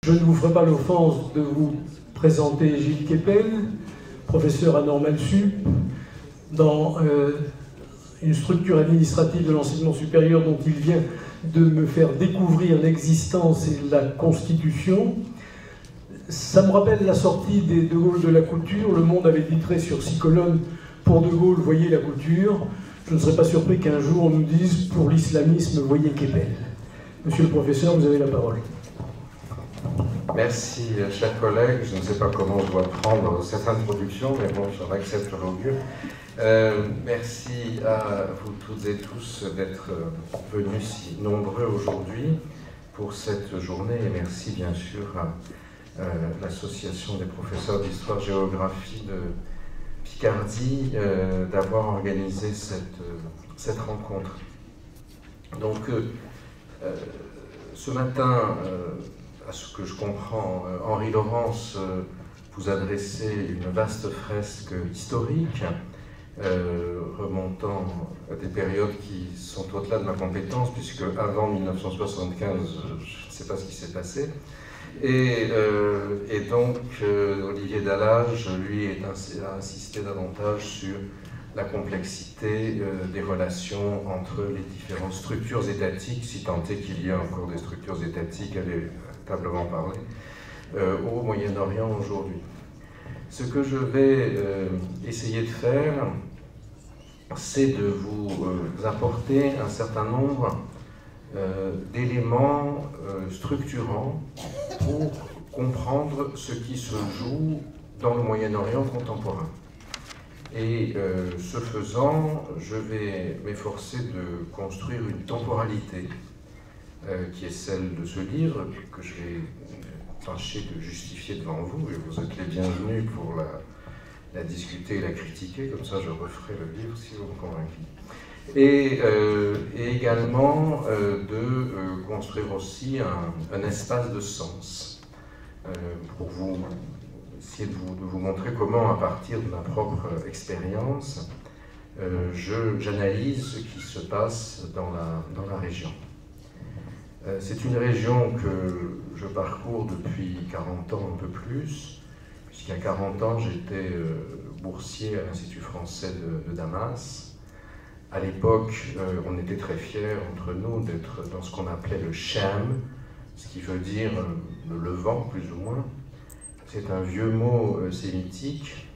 Je ne vous ferai pas l'offense de vous présenter Gilles Kepel, professeur à Normal Sup, dans une structure administrative de l'enseignement supérieur dont il vient de me faire découvrir l'existence et la constitution. Ça me rappelle la sortie des De Gaulle de la Couture. Le Monde avait titré sur 6 colonnes « Pour De Gaulle, voyez la couture ». Je ne serais pas surpris qu'un jour on nous dise « Pour l'islamisme, voyez Kepel ». Monsieur le professeur, vous avez la parole. Merci, chers collègues. Je ne sais pas comment je dois prendre cette introduction, mais bon, j'en accepte l'augure. Merci à vous toutes et tous d'être venus si nombreux aujourd'hui pour cette journée. Et merci bien sûr à l'Association des professeurs d'histoire-géographie de Picardie d'avoir organisé cette rencontre. Donc, ce matin, à ce que je comprends, Henri Laurence vous adressait une vaste fresque historique remontant à des périodes qui sont au-delà de ma compétence, puisque avant 1975, je ne sais pas ce qui s'est passé. Et donc, Olivier Dallage, lui, a insisté davantage sur la complexité des relations entre les différentes structures étatiques, si tant est qu'il y a encore des structures étatiques à véritablement parler, au Moyen-Orient aujourd'hui. Ce que je vais essayer de faire, c'est de vous apporter un certain nombre d'éléments structurants pour comprendre ce qui se joue dans le Moyen-Orient contemporain. Et ce faisant, je vais m'efforcer de construire une temporalité qui est celle de ce livre que je vais tâcher de justifier devant vous, et vous êtes les bienvenus pour la discuter et la critiquer, comme ça je referai le livre si vous me convainquez. Et également de construire aussi un espace de sens pour vous essayer de vous montrer comment, à partir de ma propre expérience, j'analyse ce qui se passe dans la région. C'est une région que je parcours depuis 40 ans, un peu plus, puisqu'il y a 40 ans, j'étais boursier à l'Institut français de Damas. À l'époque, on était très fiers entre nous d'être dans ce qu'on appelait le Cham, ce qui veut dire le Levant, plus ou moins. C'est un vieux mot sémitique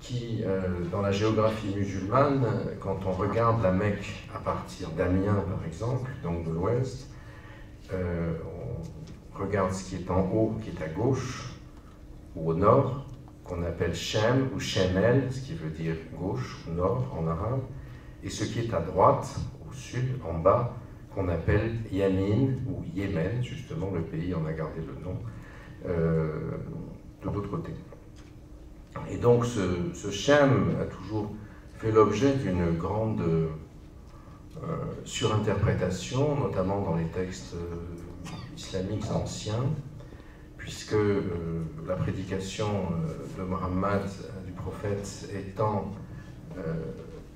qui, dans la géographie musulmane, quand on regarde la Mecque à partir d'Amiens, par exemple, donc de l'ouest, on regarde ce qui est en haut, qui est à gauche, ou au nord, qu'on appelle Shem ou Shemel, ce qui veut dire gauche ou nord en arabe, et ce qui est à droite, au sud, en bas, qu'on appelle Yamin ou Yémen, justement, le pays en a gardé le nom, de l'autre côté. Et donc ce Shem a toujours fait l'objet d'une grande surinterprétation, notamment dans les textes islamiques anciens, puisque la prédication de Mohammed, du prophète, étant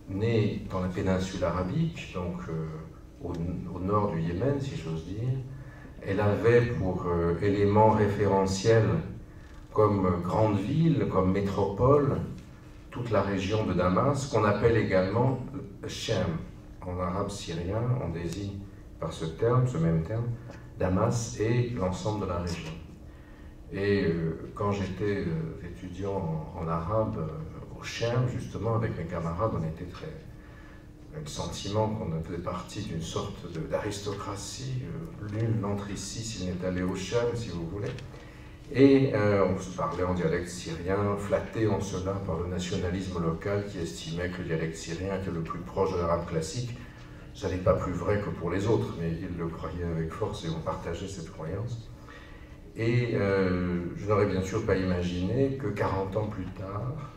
née dans la péninsule arabique, donc au nord du Yémen, si j'ose dire, elle avait pour élément référentiel comme grande ville, comme métropole, toute la région de Damas, qu'on appelle également Shem. En arabe syrien, on désigne par ce même terme, Damas et l'ensemble de la région. Et quand j'étais étudiant en arabe au Shem, justement, avec mes camarades, on était le sentiment qu'on faisait partie d'une sorte d'aristocratie. L'une n'entre ici s'il n'est allé au Shem, si vous voulez. Et on se parlait en dialecte syrien, flatté en cela par le nationalisme local qui estimait que le dialecte syrien était le plus proche de l'arabe classique. Ça n'est pas plus vrai que pour les autres, mais ils le croyaient avec force et on partageait cette croyance. Et je n'aurais bien sûr pas imaginé que 40 ans plus tard,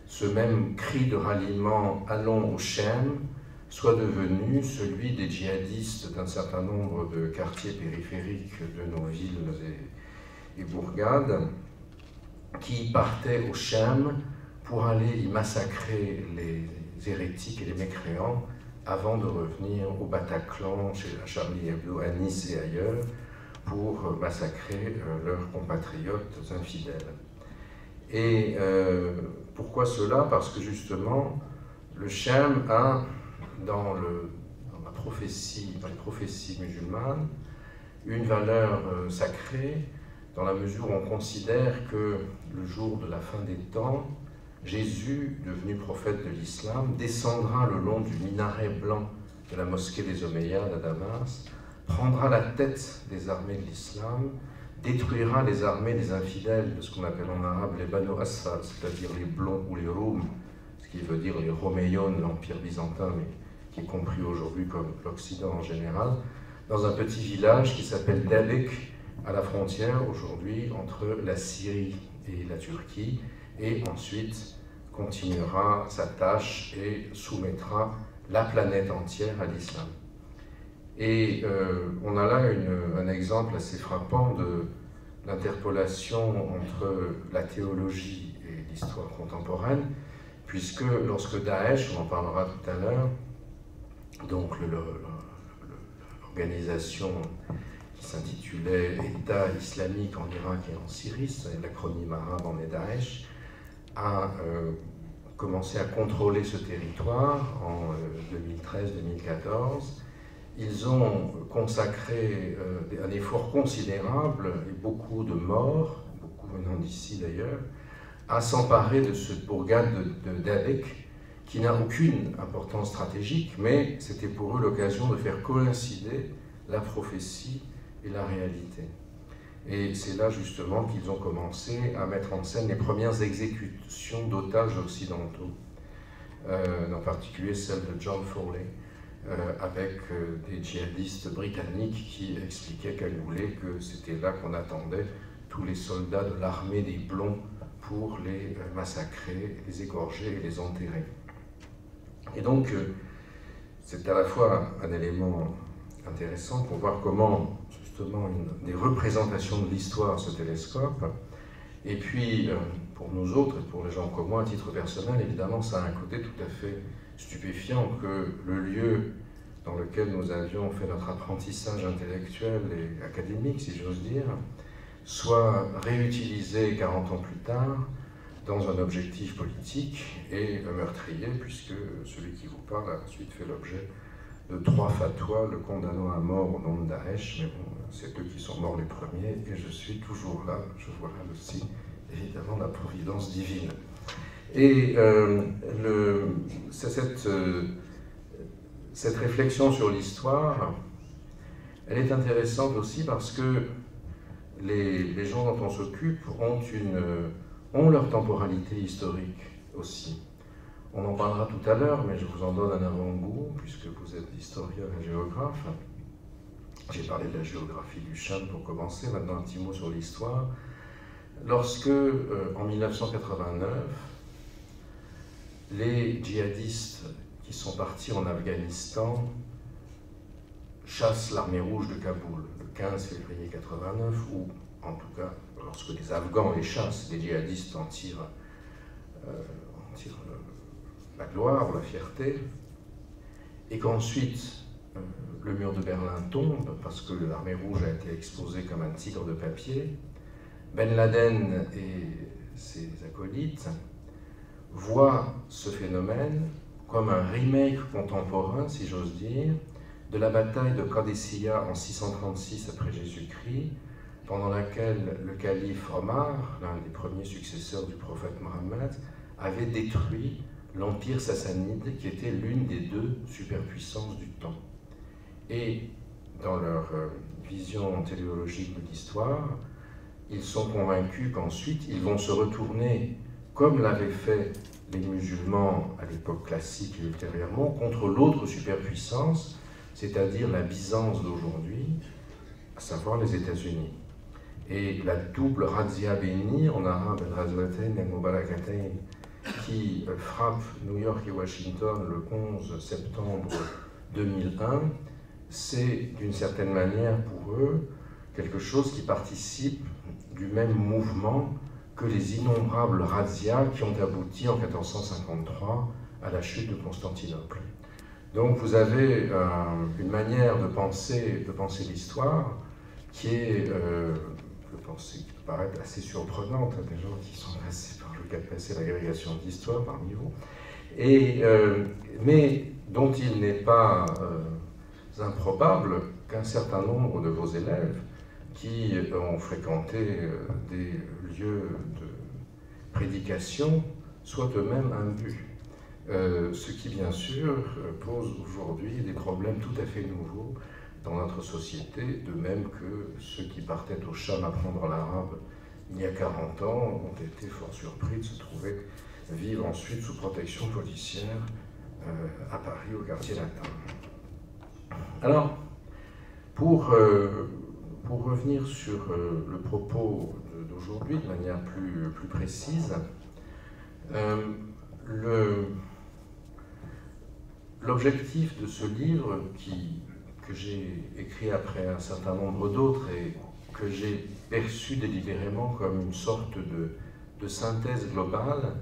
ce même cri de ralliement « Allons au Shem » soit devenu celui des djihadistes d'un certain nombre de quartiers périphériques de nos villes et bourgades, qui partaient au Shem pour aller y massacrer les hérétiques et les mécréants avant de revenir au Bataclan, chez Charlie Hebdo, à Nice et ailleurs, pour massacrer leurs compatriotes infidèles. Et pourquoi cela? Parce que justement, le Shem a, dans les prophéties musulmanes, une valeur sacrée, dans la mesure où on considère que le jour de la fin des temps, Jésus, devenu prophète de l'islam, descendra le long du minaret blanc de la mosquée des Omeyyades à Damas, prendra la tête des armées de l'islam, détruira les armées des infidèles, de ce qu'on appelle en arabe les Banu Asfar, c'est-à-dire les Blonds ou les Roums, ce qui veut dire les Roméions, l'Empire byzantin, mais qui est compris aujourd'hui comme l'Occident en général, dans un petit village qui s'appelle Dabek, à la frontière aujourd'hui entre la Syrie et la Turquie, et ensuite continuera sa tâche et soumettra la planète entière à l'islam. Et on a là un exemple assez frappant de l'interpolation entre la théologie et l'histoire contemporaine, puisque lorsque Daesh, on en parlera tout à l'heure, donc l'organisation qui s'intitulait État islamique en Irak et en Syrie, c'est l'acronyme arabe en est Daesh, a commencé à contrôler ce territoire en 2013-2014. Ils ont consacré un effort considérable et beaucoup de morts, beaucoup venant d'ici d'ailleurs, à s'emparer de cette bourgade de Dabek, qui n'a aucune importance stratégique, mais c'était pour eux l'occasion de faire coïncider la prophétie et la réalité. Et c'est là justement qu'ils ont commencé à mettre en scène les premières exécutions d'otages occidentaux, en particulier celle de John Foley, avec des djihadistes britanniques qui expliquaient Cagoulé que c'était là qu'on attendait tous les soldats de l'armée des Blonds pour les massacrer, les égorger et les enterrer. Et donc, c'est à la fois un élément intéressant pour voir comment, justement, des représentations de l'histoire se télescopent. Et puis, pour nous autres, et pour les gens comme moi, à titre personnel, évidemment, ça a un côté tout à fait stupéfiant que le lieu dans lequel nous avions fait notre apprentissage intellectuel et académique, si j'ose dire, soit réutilisé 40 ans plus tard dans un objectif politique et meurtrier, puisque celui qui vous parle a ensuite fait l'objet de 3 fatwas le condamnant à mort au nom de Daesh, mais bon, c'est eux qui sont morts les premiers, et je suis toujours là, je vois là aussi, évidemment, la providence divine. Et cette réflexion sur l'histoire, elle est intéressante aussi parce que les gens dont on s'occupe ont leur temporalité historique aussi. On en parlera tout à l'heure, mais je vous en donne un avant-goût, puisque vous êtes historien et géographe. J'ai parlé de la géographie du Cham pour commencer, maintenant un petit mot sur l'histoire. Lorsque, en 1989, les djihadistes qui sont partis en Afghanistan chassent l'armée rouge de Kaboul, le 15 février 89, ou en tout cas, lorsque les Afghans les chassent, les djihadistes en tirent la gloire ou la fierté, et qu'ensuite le mur de Berlin tombe parce que l'armée rouge a été exposée comme un tigre de papier, Ben Laden et ses acolytes voient ce phénomène comme un remake contemporain, si j'ose dire, de la bataille de Qadisiyah en 636 après Jésus-Christ, pendant laquelle le calife Omar, l'un des premiers successeurs du prophète Mohammed, avait détruit l'empire sassanide, qui était l'une des 2 superpuissances du temps. Et dans leur vision téléologique de l'histoire, ils sont convaincus qu'ensuite ils vont se retourner, comme l'avaient fait les musulmans à l'époque classique et ultérieurement, contre l'autre superpuissance, c'est-à-dire la Byzance d'aujourd'hui, à savoir les États-Unis. Et la double razzia bénie, en arabe al-Razwatain al-Mubarakatayn, qui frappe New York et Washington le 11 septembre 2001, c'est d'une certaine manière pour eux quelque chose qui participe du même mouvement que les innombrables razzias qui ont abouti en 1453 à la chute de Constantinople. Donc vous avez une manière de penser l'histoire qui est, je pense, qui paraît assez surprenante à des gens qui sont passés par le CAPES et l'agrégation d'histoire parmi vous, mais dont il n'est pas improbable qu'un certain nombre de vos élèves qui ont fréquenté des lieux de prédication soient eux-mêmes imbus. Ce qui, bien sûr, pose aujourd'hui des problèmes tout à fait nouveaux dans notre société, de même que ceux qui partaient au Cham apprendre l'arabe il y a 40 ans ont été fort surpris de se trouver vivre ensuite sous protection policière à Paris, au quartier latin. Alors, pour revenir sur le propos d'aujourd'hui de manière plus précise, l'objectif de ce livre, que j'ai écrit après un certain nombre d'autres et que j'ai perçu délibérément comme une sorte de synthèse globale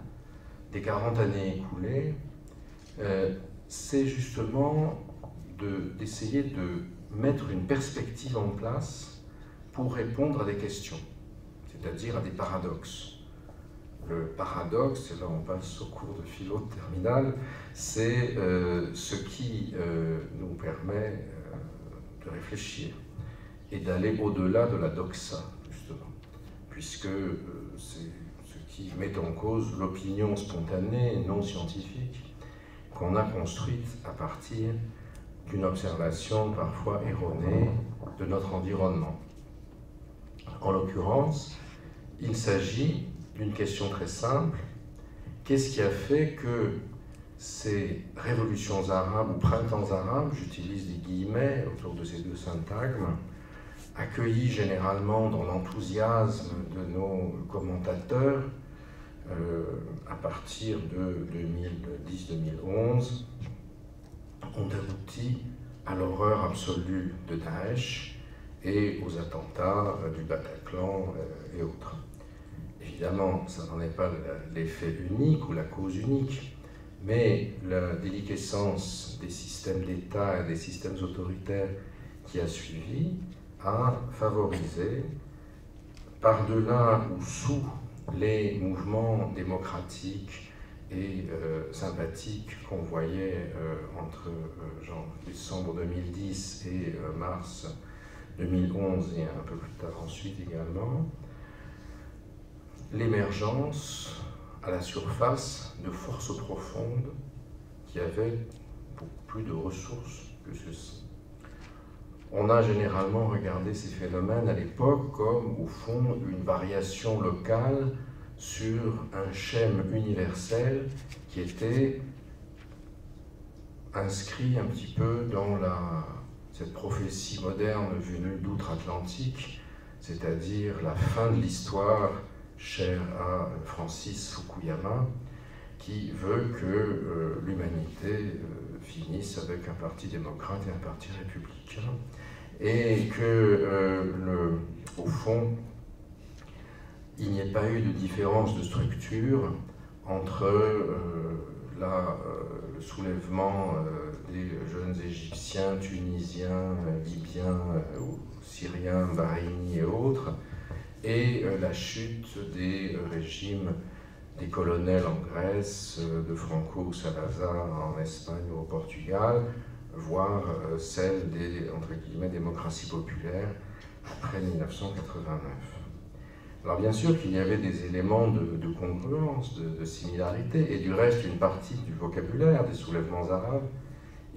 des 40 années écoulées, c'est justement d'essayer de mettre une perspective en place pour répondre à des questions, c'est-à-dire à des paradoxes. Le paradoxe, et là on passe au cours de philo de terminale, c'est ce qui nous permet de réfléchir et d'aller au-delà de la doxa, justement, puisque c'est ce qui met en cause l'opinion spontanée, non scientifique, qu'on a construite à partir d'une observation parfois erronée de notre environnement. En l'occurrence, il s'agit d'une question très simple. Qu'est-ce qui a fait que ces révolutions arabes ou printemps arabes, j'utilise des guillemets autour de ces deux syntagmes, accueillis généralement dans l'enthousiasme de nos commentateurs à partir de 2010-2011, ont abouti à l'horreur absolue de Daesh et aux attentats du Bataclan et autres. Évidemment, ça n'en est pas l'effet unique ou la cause unique, mais la déliquescence des systèmes d'État et des systèmes autoritaires qui a suivi a favorisé, par-delà ou sous les mouvements démocratiques et sympathiques qu'on voyait entre décembre 2010 et mars 2011 et un peu plus tard ensuite également, l'émergence à la surface de forces profondes qui avaient beaucoup plus de ressources que ceci. On a généralement regardé ces phénomènes à l'époque comme, au fond, une variation locale sur un schème universel qui était inscrit un petit peu dans cette prophétie moderne venue d'outre-Atlantique, c'est-à-dire la fin de l'histoire chère à Francis Fukuyama, qui veut que l'humanité finisse avec un parti démocrate et un parti républicain, et que, au fond, il n'y ait pas eu de différence de structure entre le soulèvement des jeunes Égyptiens, Tunisiens, Libyens, Syriens, Bahreïnis et autres, et la chute des régimes des colonels en Grèce, de Franco ou Salazar en Espagne ou au Portugal, voire celle des, entre guillemets, démocraties populaires après 1989. Alors bien sûr qu'il y avait des éléments de congruence, de similarité, et du reste, une partie du vocabulaire des soulèvements arabes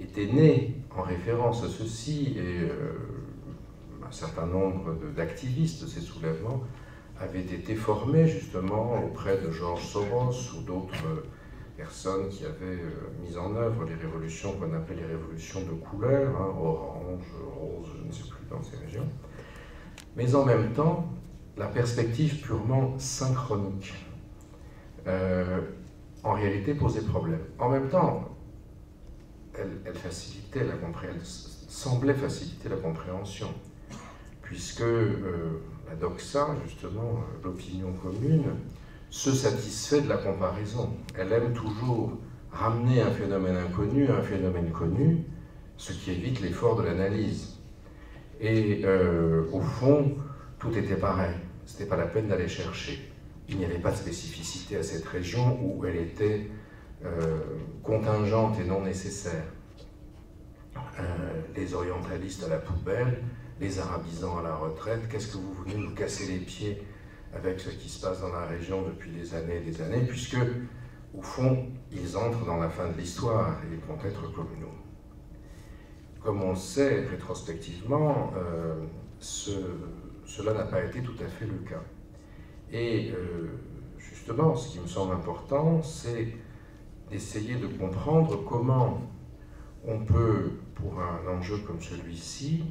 était née en référence à ceci, et un certain nombre d'activistes de ces soulèvements avaient été formés justement auprès de George Soros ou d'autres personnes qui avaient mis en œuvre les révolutions qu'on appelait les révolutions de couleur, hein, orange, rose, je ne sais plus, dans ces régions. Mais en même temps, la perspective purement synchronique, en réalité, posait problème. En même temps, elle facilitait la compréhension, semblait faciliter la compréhension, puisque la doxa, justement, l'opinion commune, se satisfait de la comparaison. Elle aime toujours ramener un phénomène inconnu à un phénomène connu, ce qui évite l'effort de l'analyse. Et au fond, tout était pareil. Ce n'était pas la peine d'aller chercher. Il n'y avait pas de spécificité à cette région où elle était contingente et non nécessaire. Les orientalistes à la poubelle, les arabisants à la retraite, qu'est-ce que vous voulez nous casser les pieds avec ce qui se passe dans la région depuis des années, puisque, au fond, ils entrent dans la fin de l'histoire et ils vont être communaux. Comme on le sait rétrospectivement, cela n'a pas été tout à fait le cas. Et justement, ce qui me semble important, c'est d'essayer de comprendre comment on peut, pour un enjeu comme celui-ci,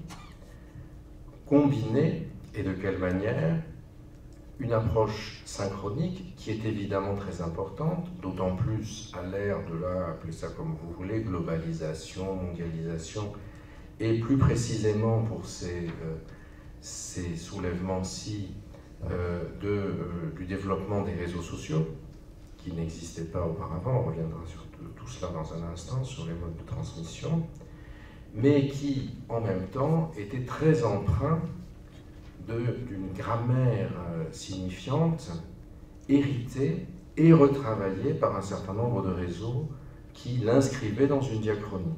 combiner, et de quelle manière, une approche synchronique qui est évidemment très importante, d'autant plus à l'ère de la, appelez ça comme vous voulez, globalisation, mondialisation, et plus précisément pour ces soulèvements-ci du développement des réseaux sociaux, qui n'existaient pas auparavant, on reviendra sur tout cela dans un instant, sur les modes de transmission, mais qui, en même temps, étaient très empreints d'une grammaire signifiante, héritée et retravaillée par un certain nombre de réseaux qui l'inscrivaient dans une diachronie.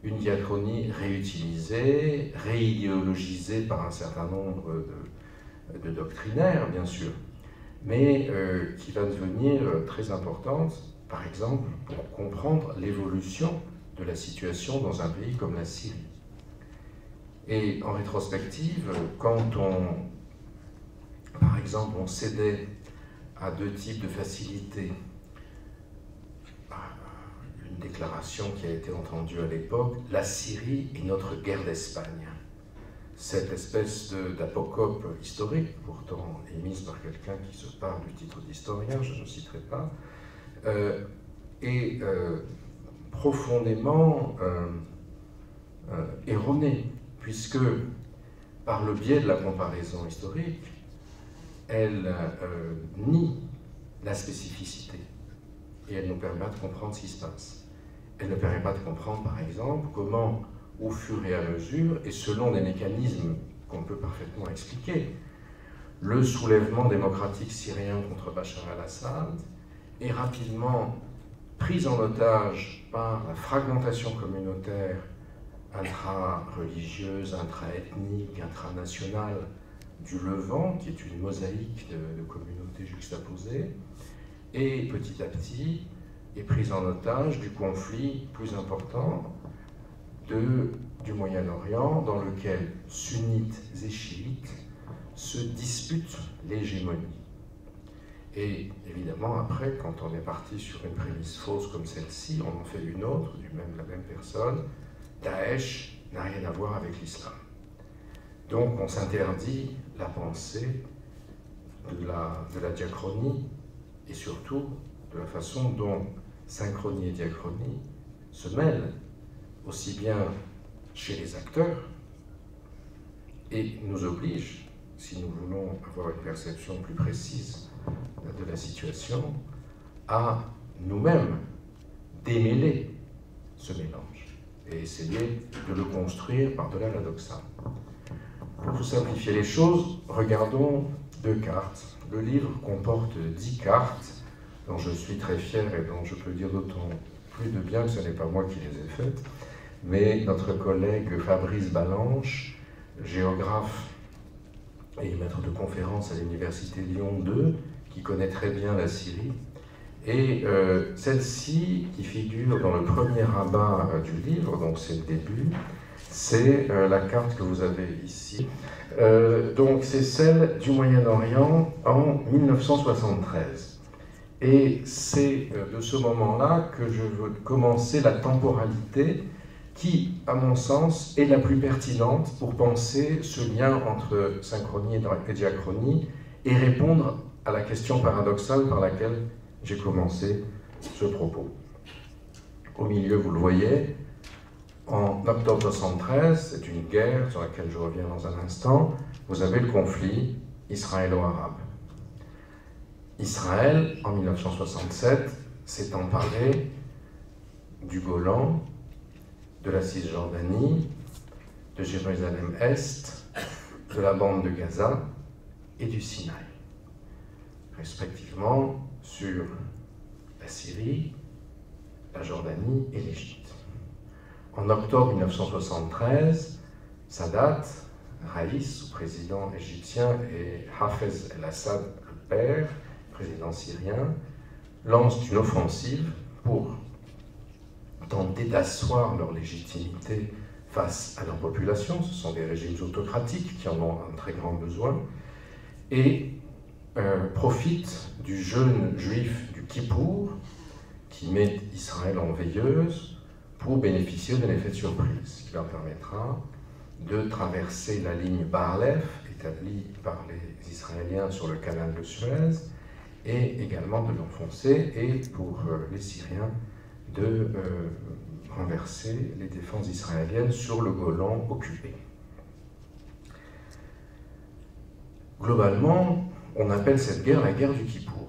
Une diachronie réutilisée, réidéologisée par un certain nombre de doctrinaires, bien sûr, mais qui va devenir très importante, par exemple, pour comprendre l'évolution de la situation dans un pays comme la Syrie. Et en rétrospective, quand par exemple, on cédait à deux types de facilités, une déclaration qui a été entendue à l'époque, la Syrie est notre guerre d'Espagne. Cette espèce d'apocope historique, pourtant émise par quelqu'un qui se parle du titre d'historien, je ne citerai pas, est profondément erronée, puisque par le biais de la comparaison historique, elle nie la spécificité et elle nous permet pas de comprendre ce qui se passe. Elle ne permet pas de comprendre, par exemple, comment, au fur et à mesure, et selon des mécanismes qu'on peut parfaitement expliquer, le soulèvement démocratique syrien contre Bachar al-Assad est rapidement pris en otage par la fragmentation communautaire intra-religieuse, intra-ethnique, intranationale du Levant, qui est une mosaïque de communautés juxtaposées, et petit à petit est prise en otage du conflit plus important du Moyen-Orient, dans lequel sunnites et chiites se disputent l'hégémonie. Et évidemment, après, quand on est parti sur une prémisse fausse comme celle-ci, on en fait une autre, la même personne. Daesh n'a rien à voir avec l'islam. Donc on s'interdit la pensée de la diachronie et surtout de la façon dont synchronie et diachronie se mêlent, aussi bien chez les acteurs, et nous obligent, si nous voulons avoir une perception plus précise de la situation, à nous-mêmes démêler ce mélange et essayer de le construire par-delà la doxa. Pour vous simplifier les choses, regardons deux cartes. Le livre comporte 10 cartes, dont je suis très fier et dont je peux dire d'autant plus de bien que ce n'est pas moi qui les ai faites, mais notre collègue Fabrice Balanche, géographe et maître de conférence à l'université Lyon 2, qui connaît très bien la Syrie. Et celle-ci, qui figure dans le premier rabat du livre, donc c'est le début, c'est la carte que vous avez ici. Donc c'est celle du Moyen-Orient en 1973. Et c'est de ce moment-là que je veux commencer la temporalité qui, à mon sens, est la plus pertinente pour penser ce lien entre synchronie et diachronie et répondre à la question paradoxale par laquelle j'ai commencé ce propos. Au milieu, vous le voyez, en octobre 1973, c'est une guerre sur laquelle je reviens dans un instant, vous avez le conflit israélo-arabe. Israël, en 1967, s'est emparé du Golan, de la Cisjordanie, de Jérusalem-Est, de la bande de Gaza et du Sinaï, respectivement sur la Syrie, la Jordanie et l'Égypte. En octobre 1973, Sadat, Raïs, président égyptien, et Hafez el-Assad, le père, président syrien, lancent une offensive pour tenter d'asseoir leur légitimité face à leur population. Ce sont des régimes autocratiques qui en ont un très grand besoin, et profitent du jeûne juif du Kippour, qui met Israël en veilleuse, pour bénéficier d'un effet de surprise, qui leur permettra de traverser la ligne Bar-Lev, établie par les Israéliens sur le canal de Suez, et également de l'enfoncer, et pour les Syriens de renverser les défenses israéliennes sur le Golan occupé. Globalement, on appelle cette guerre la guerre du Kippour.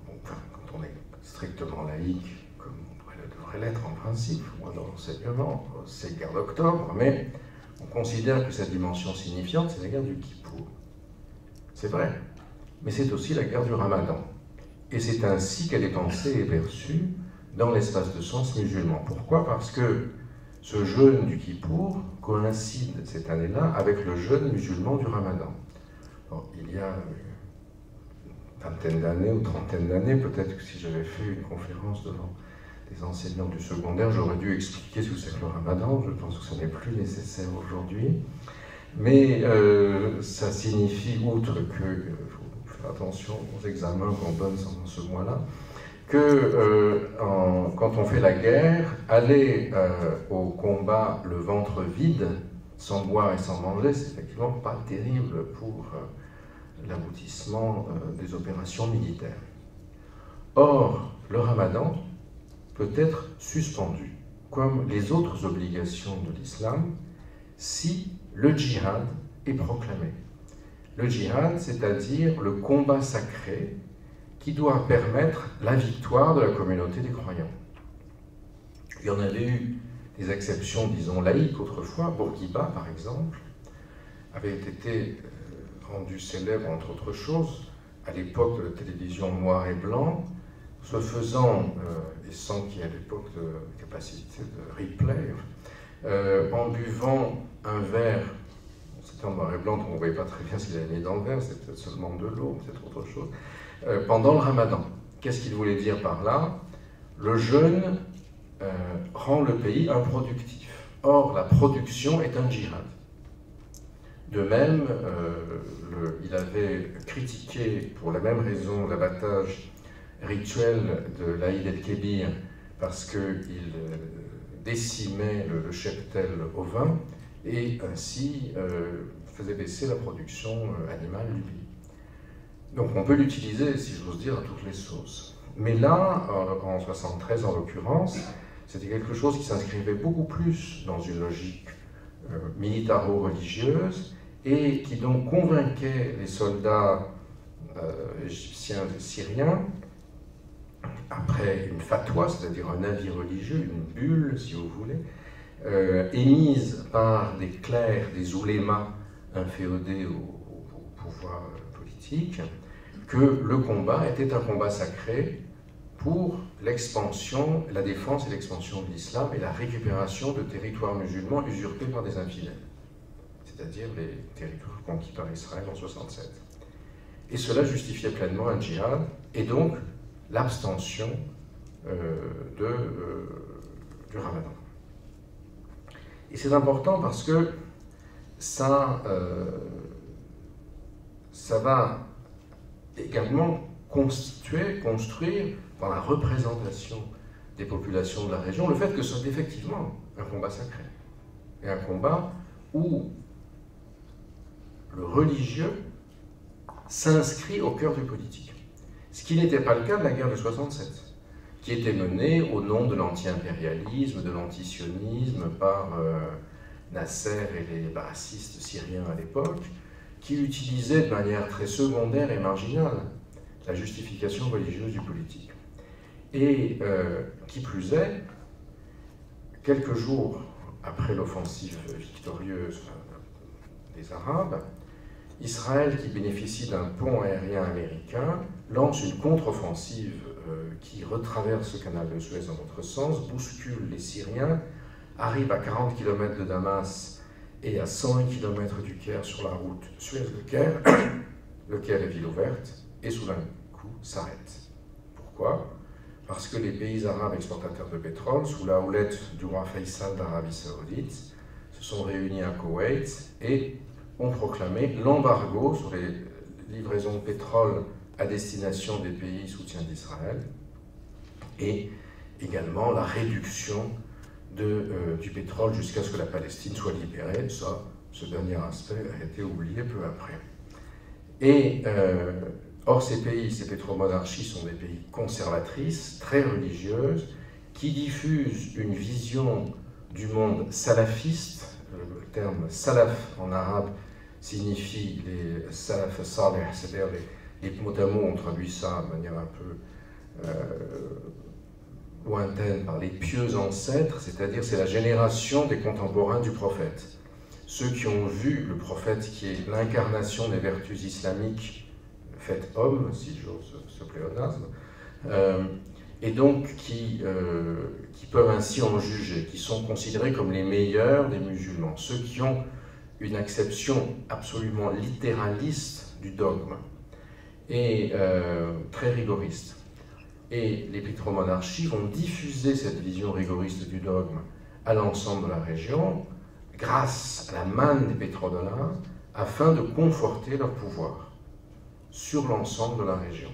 Enfin, quand on est strictement laïque, comme on devrait l'être en principe, moi dans l'enseignement, c'est guerre d'octobre, mais on considère que cette dimension signifiante, c'est la guerre du Kippour. C'est vrai, mais c'est aussi la guerre du Ramadan. Et c'est ainsi qu'elle est pensée et perçue dans l'espace de sens musulman. Pourquoi? Parce que ce jeûne du Kippour coïncide cette année-là avec le jeûne musulman du Ramadan. Bon, il y a une vingtaine d'années ou trentaine d'années, peut-être que si j'avais fait une conférence devant des enseignants du secondaire, j'aurais dû expliquer ce que c'est que le Ramadan. Je pense que ce n'est plus nécessaire aujourd'hui. Mais ça signifie, outre que faut faire attention aux examens qu'on donne dans ce mois-là, que quand on fait la guerre, aller au combat le ventre vide, sans boire et sans manger, c'est effectivement pas terrible pour l'aboutissement des opérations militaires. Or, le Ramadan peut être suspendu, comme les autres obligations de l'islam, si le djihad est proclamé. Le djihad, c'est-à-dire le combat sacré qui doit permettre la victoire de la communauté des croyants. Il y en avait eu des exceptions, disons, laïques autrefois. Bourguiba, par exemple, avait été rendu célèbre, entre autres choses, à l'époque de la télévision noir et blanc, se faisant, et sans qu'il y ait à l'époque de capacité de replay, en buvant un verre, c'était en noir et blanc, donc on ne voyait pas très bien ce qu'il avait mis dans le verre, c'était peut-être seulement de l'eau, peut-être autre chose, pendant le Ramadan. Qu'est-ce qu'il voulait dire par là? Le jeûne rend le pays improductif. Or, la production est un djihad. De même, il avait critiqué, pour la même raison, l'abattage rituel de l'Aïd el-Kébir, parce qu'il décimait le cheptel ovin, et ainsi faisait baisser la production animale du pays. Donc on peut l'utiliser, si j'ose dire, à toutes les sauces. Mais là, en 73 en l'occurrence, c'était quelque chose qui s'inscrivait beaucoup plus dans une logique militaro-religieuse et qui donc convainquait les soldats égyptiens et syriens, après une fatwa, c'est-à-dire un avis religieux, une bulle, si vous voulez, émise par des clercs, des oulémas inféodés au pouvoir politique, que le combat était un combat sacré pour l'expansion, la défense et l'expansion de l'islam et la récupération de territoires musulmans usurpés par des infidèles, c'est-à-dire les territoires conquis par Israël en 67. Et cela justifiait pleinement un djihad, et donc l'abstention du Ramadan. Et c'est important parce que ça va également construire dans la représentation des populations de la région le fait que ce soit effectivement un combat sacré, et un combat où le religieux s'inscrit au cœur du politique. Ce qui n'était pas le cas de la guerre de 67, qui était menée au nom de l'anti-impérialisme, de l'antisionisme par Nasser et les baassistes syriens à l'époque, qui utilisaient de manière très secondaire et marginale la justification religieuse du politique. Et qui plus est, quelques jours après l'offensive victorieuse des Arabes, Israël, qui bénéficie d'un pont aérien américain, lance une contre-offensive qui retraverse le canal de Suez dans l'autre sens, bouscule les Syriens, arrive à 40 km de Damas et à 101 km du Caire sur la route Suez-Le Caire. Le Caire est ville ouverte et sous d'un coup s'arrête. Pourquoi? Parce que les pays arabes exportateurs de pétrole, sous la houlette du roi Faisal d'Arabie Saoudite, se sont réunis à Koweït et ont proclamé l'embargo sur les livraisons de pétrole à destination des pays soutiens d'Israël et également la réduction du pétrole jusqu'à ce que la Palestine soit libérée. Ça, ce dernier aspect a été oublié peu après. Et or, ces pays, ces pétromonarchies sont des pays conservatrices, très religieuses, qui diffusent une vision du monde salafiste. Le terme salaf en arabe signifie les salaf salih, c'est-à-dire les mots à mots, on traduit ça de manière un peu lointaine par les pieux ancêtres, c'est-à-dire c'est la génération des contemporains du prophète. Ceux qui ont vu le prophète qui est l'incarnation des vertus islamiques faites homme, si j'ose ce pléonasme, et donc qui peuvent ainsi en juger, qui sont considérés comme les meilleurs des musulmans, ceux qui ont une acception absolument littéraliste du dogme et très rigoriste. Et les pétromonarchies vont diffuser cette vision rigoriste du dogme à l'ensemble de la région grâce à la manne des pétrodollars afin de conforter leur pouvoir sur l'ensemble de la région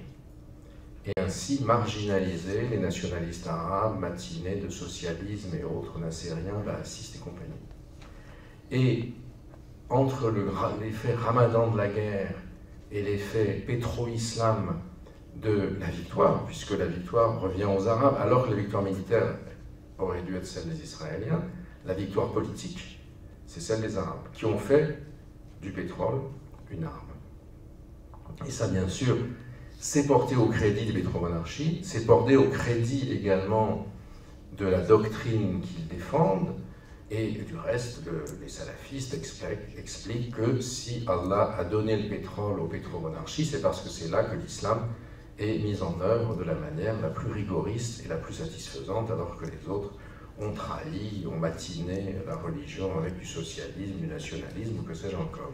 et ainsi marginaliser les nationalistes arabes matinés de socialisme et autres nassériens, baasistes et compagnie. Et entre l'effet ramadan de la guerre et l'effet pétro-islam de la victoire, puisque la victoire revient aux Arabes, alors que la victoire militaire aurait dû être celle des Israéliens, la victoire politique, c'est celle des Arabes, qui ont fait du pétrole une arme. Et ça, bien sûr, c'est porté au crédit des pétromonarchies, c'est porté au crédit également de la doctrine qu'ils défendent, et du reste, les salafistes expliquent que si Allah a donné le pétrole aux pétromonarchies, c'est parce que c'est là que l'islam est mis en œuvre de la manière la plus rigoriste et la plus satisfaisante, alors que les autres ont trahi, ont matiné la religion avec du socialisme, du nationalisme, que sais-je encore.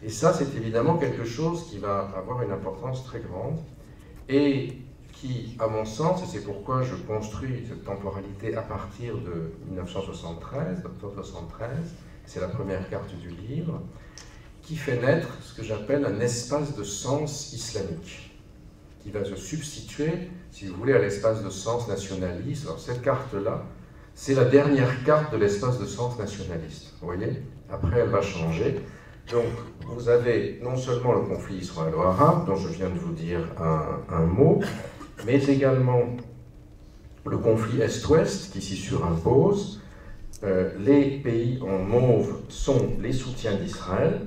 Et ça, c'est évidemment quelque chose qui va avoir une importance très grande et qui, à mon sens, et c'est pourquoi je construis cette temporalité à partir de 1973, d'octobre 1973, c'est la première carte du livre, qui fait naître ce que j'appelle un espace de sens islamique, qui va se substituer, si vous voulez, à l'espace de sens nationaliste. Alors cette carte-là, c'est la dernière carte de l'espace de sens nationaliste. Vous voyez? Après, elle va changer. Donc, vous avez non seulement le conflit israélo-arabe, dont je viens de vous dire un mot, mais également le conflit Est-Ouest qui s'y surimpose. Les pays en mauve sont les soutiens d'Israël,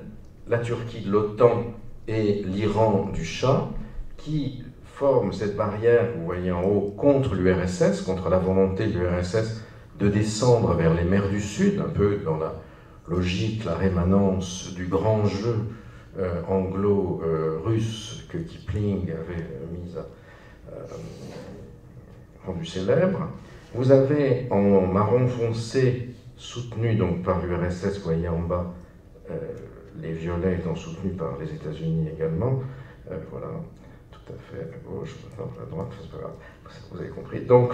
la Turquie de l'OTAN et l'Iran du Shah, qui forment cette barrière, vous voyez en haut, contre l'URSS, contre la volonté de l'URSS de descendre vers les mers du Sud, un peu dans la logique, la rémanence du grand jeu anglo-russe que Kipling avait rendu célèbre. Vous avez en marron foncé, soutenu donc par l'URSS, vous voyez en bas, les violets étant soutenus par les États-Unis également. Voilà, tout à fait à gauche, maintenant à droite, c'est pas grave, vous avez compris. Donc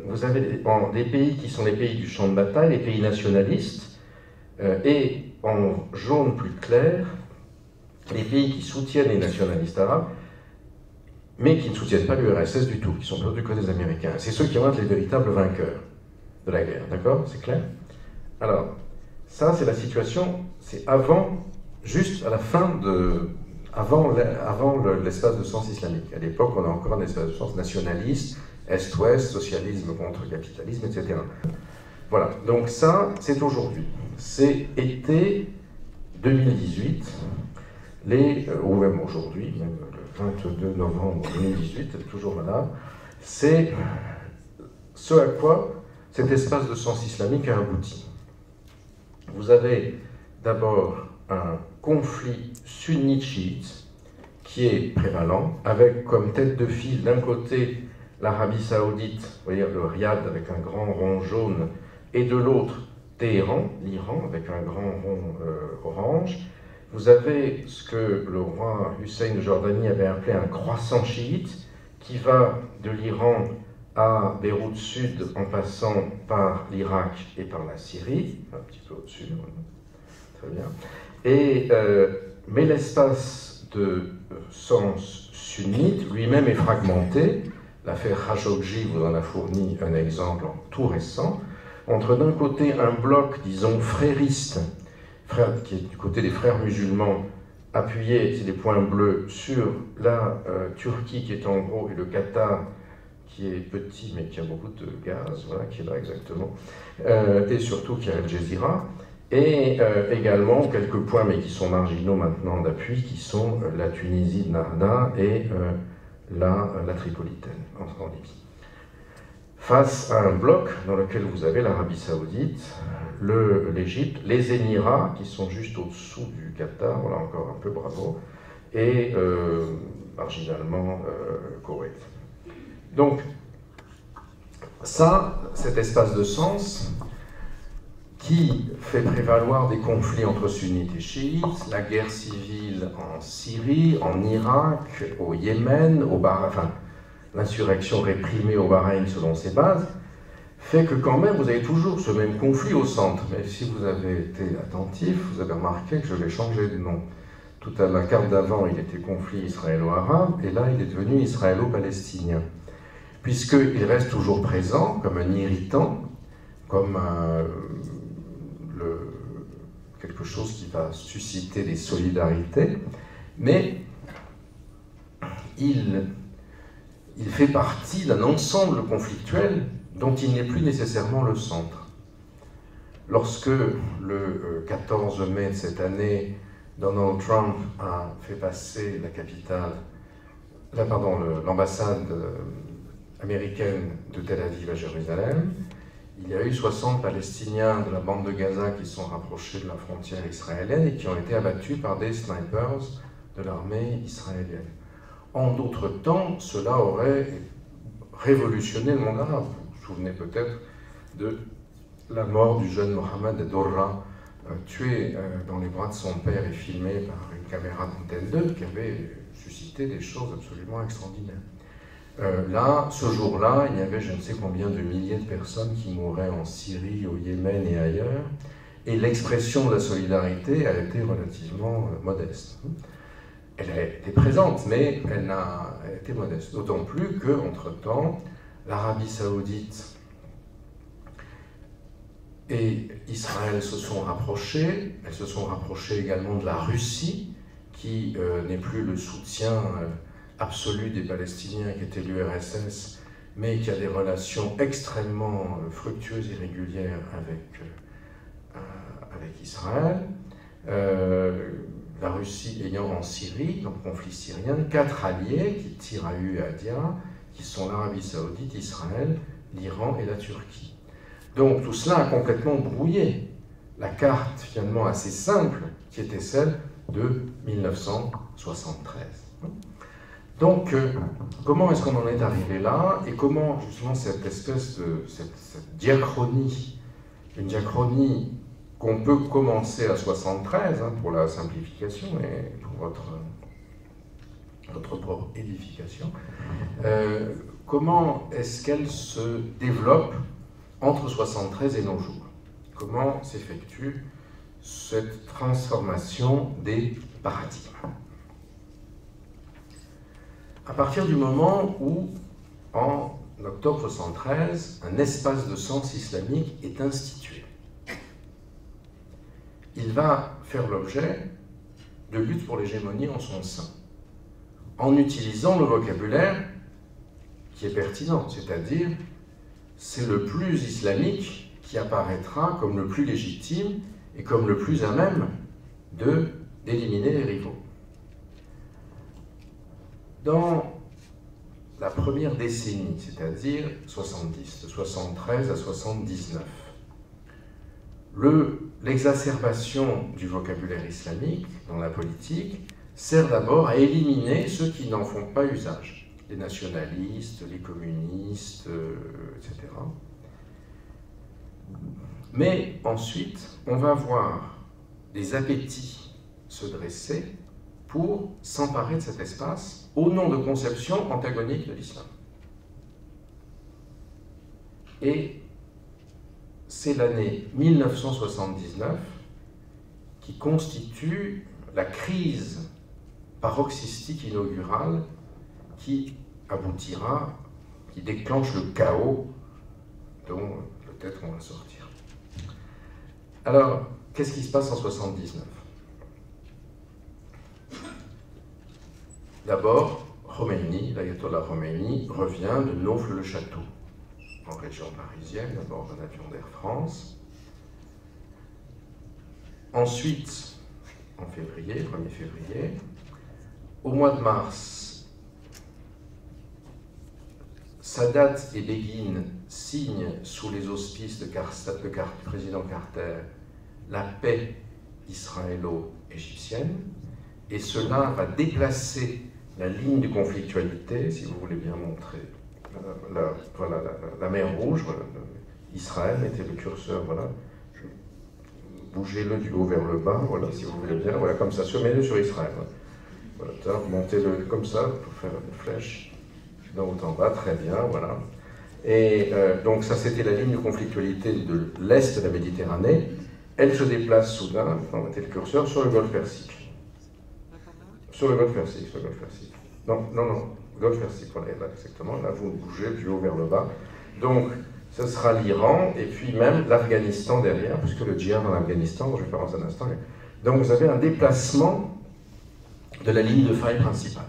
vous avez des pays qui sont les pays du champ de bataille, les pays nationalistes, et en jaune plus clair, les pays qui soutiennent les nationalistes arabes, mais qui ne soutiennent pas l'URSS du tout, qui sont plutôt du côté des Américains. C'est ceux qui vont être les véritables vainqueurs de la guerre, d'accord? C'est clair? Alors, ça c'est la situation, c'est avant, juste à la fin avant l'espace de sens islamique. À l'époque, on a encore un espace de sens nationaliste, Est-Ouest, socialisme contre capitalisme, etc. Voilà, donc ça, c'est aujourd'hui. C'est été 2018, ou même aujourd'hui, même le 22 novembre 2018, elle est toujours là, c'est ce à quoi cet espace de sens islamique a abouti. Vous avez d'abord un conflit sunnite-chiite qui est prévalent, avec comme tête de file d'un côté l'Arabie Saoudite, vous voyez le Riyad avec un grand rond jaune, et de l'autre Téhéran, l'Iran, avec un grand rond orange. Vous avez ce que le roi Hussein de Jordanie avait appelé un croissant chiite, qui va de l'Iran à Beyrouth Sud en passant par l'Irak et par la Syrie, un petit peu au-dessus, très bien. Et, mais l'espace de sens sunnite lui-même est fragmenté. L'affaire Khashoggi vous en a fourni un exemple tout récent, entre d'un côté un bloc, disons, frériste, qui est du côté des frères musulmans, appuyé, c'est des points bleus, sur la Turquie qui est en gros, et le Qatar qui est petit mais qui a beaucoup de gaz, voilà, qui est là exactement, et surtout qui a Al Jazeera, et également quelques points mais qui sont marginaux maintenant d'appui, qui sont la Tunisie de Narda et la Tripolitaine, en Libye. Face à un bloc dans lequel vous avez l'Arabie Saoudite, l'Égypte, les Émirats, qui sont juste au-dessous du Qatar, voilà encore un peu bravo, et marginalement Koweït. Donc, ça, cet espace de sens qui fait prévaloir des conflits entre sunnites et chiites, la guerre civile en Syrie, en Irak, au Yémen, au Bahreïn, enfin, l'insurrection réprimée au Bahreïn selon ses bases, fait que quand même vous avez toujours ce même conflit au centre. Mais si vous avez été attentif, vous avez remarqué que je l'ai changé de nom. Tout à la carte d'avant, il était conflit israélo-arabe, et là, il est devenu israélo-palestinien. Puisqu'il reste toujours présent comme un irritant, comme quelque chose qui va susciter des solidarités, mais il fait partie d'un ensemble conflictuel dont il n'est plus nécessairement le centre. Lorsque, le 14 mai de cette année, Donald Trump a fait passer l'ambassade américaine de Tel Aviv à Jérusalem, il y a eu 60 Palestiniens de la bande de Gaza qui sont rapprochés de la frontière israélienne et qui ont été abattus par des snipers de l'armée israélienne. En d'autres temps, cela aurait révolutionné le monde arabe. Vous vous souvenez peut-être de la mort du jeune Mohamed Dorra, tué dans les bras de son père et filmé par une caméra d'antenne 2, qui avait suscité des choses absolument extraordinaires. Là, ce jour-là, il y avait je ne sais combien de milliers de personnes qui mouraient en Syrie, au Yémen et ailleurs, et l'expression de la solidarité a été relativement modeste. Elle a été présente, mais elle a été modeste. D'autant plus qu'entre-temps, l'Arabie Saoudite et Israël se sont rapprochées. Elles se sont rapprochées également de la Russie, qui n'est plus le soutien absolu des Palestiniens, qui était l'URSS, mais qui a des relations extrêmement fructueuses et régulières avec Israël. La Russie ayant en Syrie, dans le conflit syrien, 4 alliés qui tirent à U et à Dia, qui sont l'Arabie Saoudite, Israël, l'Iran et la Turquie. Donc tout cela a complètement brouillé la carte finalement assez simple qui était celle de 1973. Donc comment est-ce qu'on en est arrivé là et comment justement cette espèce de cette diachronie, une diachronie qu'on peut commencer à 73 pour la simplification et pour votre propre édification, comment est-ce qu'elle se développe entre 73 et nos jours? Comment s'effectue cette transformation des paradigmes? À partir du moment où, en octobre 73, un espace de sens islamique est institué, il va faire l'objet de luttes pour l'hégémonie en son sein, en utilisant le vocabulaire qui est pertinent, c'est-à-dire c'est le plus islamique qui apparaîtra comme le plus légitime et comme le plus à même d'éliminer les rivaux. Dans la première décennie, c'est-à-dire 70, de 73 à 79. L'exacerbation du vocabulaire islamique dans la politique sert d'abord à éliminer ceux qui n'en font pas usage, les nationalistes, les communistes, etc. Mais ensuite, on va voir des appétits se dresser pour s'emparer de cet espace au nom de conceptions antagoniques de l'islam. Et c'est l'année 1979 qui constitue la crise paroxystique inaugurale qui aboutira, qui déclenche le chaos dont peut-être on va sortir. Alors, qu'est-ce qui se passe en 79? D'abord, Khomeini, l'ayatollah Khomeini, revient de Naufle-le-Château, en région parisienne, à bord d'un avion d'Air France. Ensuite, en février, 1er février, au mois de mars, Sadat et Begin signent sous les auspices du président Carter la paix israélo-égyptienne, et cela va déplacer la ligne de conflictualité, si vous voulez bien montrer, la mer Rouge, voilà, Israël, mettez le curseur, voilà, bougez-le du haut vers le bas, voilà, si vous voulez bien, voilà, comme ça, mettez-le sur Israël. Voilà, montez-le comme ça, pour faire une flèche, d'en haut en bas, très bien, voilà. Et donc ça, c'était la ligne de conflictualité de l'Est de la Méditerranée. Elle se déplace soudain, mettez le curseur, sur le golfe Persique. Sur le golfe Persique, Non, golfe Persique, voilà, là, exactement. Là, vous bougez du haut vers le bas. Donc, ce sera l'Iran, et puis même l'Afghanistan derrière, puisque le djihad en Afghanistan, dont je vais faire dans un instant. Donc, vous avez un déplacement de la ligne de faille principale.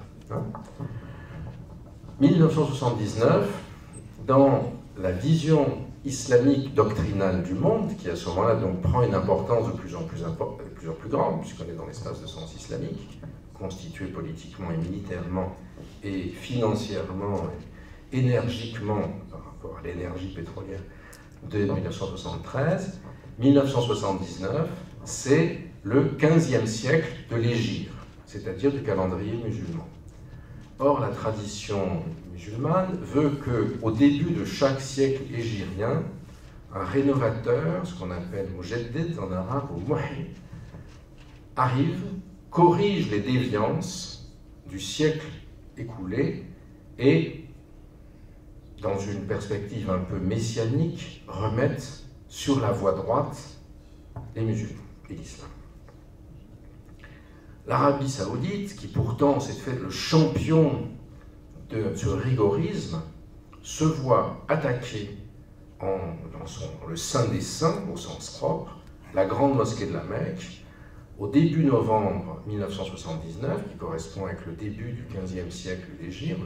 1979, dans la vision islamique doctrinale du monde, qui à ce moment-là donc prend une importance de plus en plus grande, puisqu'on est dans l'espace de sens islamique, constitué politiquement et militairement et financièrement et énergiquement par rapport à l'énergie pétrolière de 1973, 1979, c'est le 15e siècle de l'hégire, c'est-à-dire du calendrier musulman. Or, la tradition musulmane veut qu'au début de chaque siècle hégirien, un rénovateur, ce qu'on appelle mujaddid en arabe ou muhyi, arrive, corrige les déviances du siècle écoulé et, dans une perspective un peu messianique, remette sur la voie droite les musulmans et l'islam. L'Arabie saoudite, qui pourtant s'est fait le champion de ce rigorisme, se voit attaquer dans le Saint des Saints, au sens propre, la grande mosquée de la Mecque, au début novembre 1979, qui correspond avec le début du XVe siècle d'Hégire,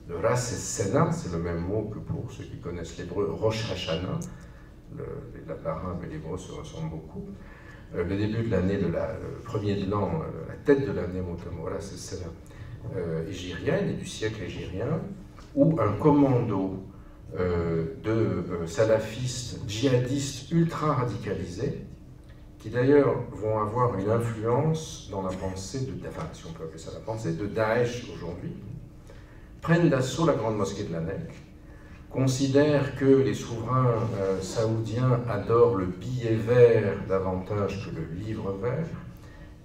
le Ras es-Sena, c'est le même mot que pour ceux qui connaissent l'hébreu, Rosh Hashanah, l'arabe et l'hébreu se ressemblent beaucoup. Le début de l'année, le premier de l'an, la tête de l'année Ras es-Sena hégirienne et du siècle hégirien, où un commando de salafistes djihadistes ultra radicalisés, qui d'ailleurs vont avoir une influence dans la pensée si on peut appeler ça la pensée, de Daesh aujourd'hui, prennent d'assaut la grande mosquée de la Mecque, considèrent que les souverains saoudiens adorent le billet vert davantage que le livre vert,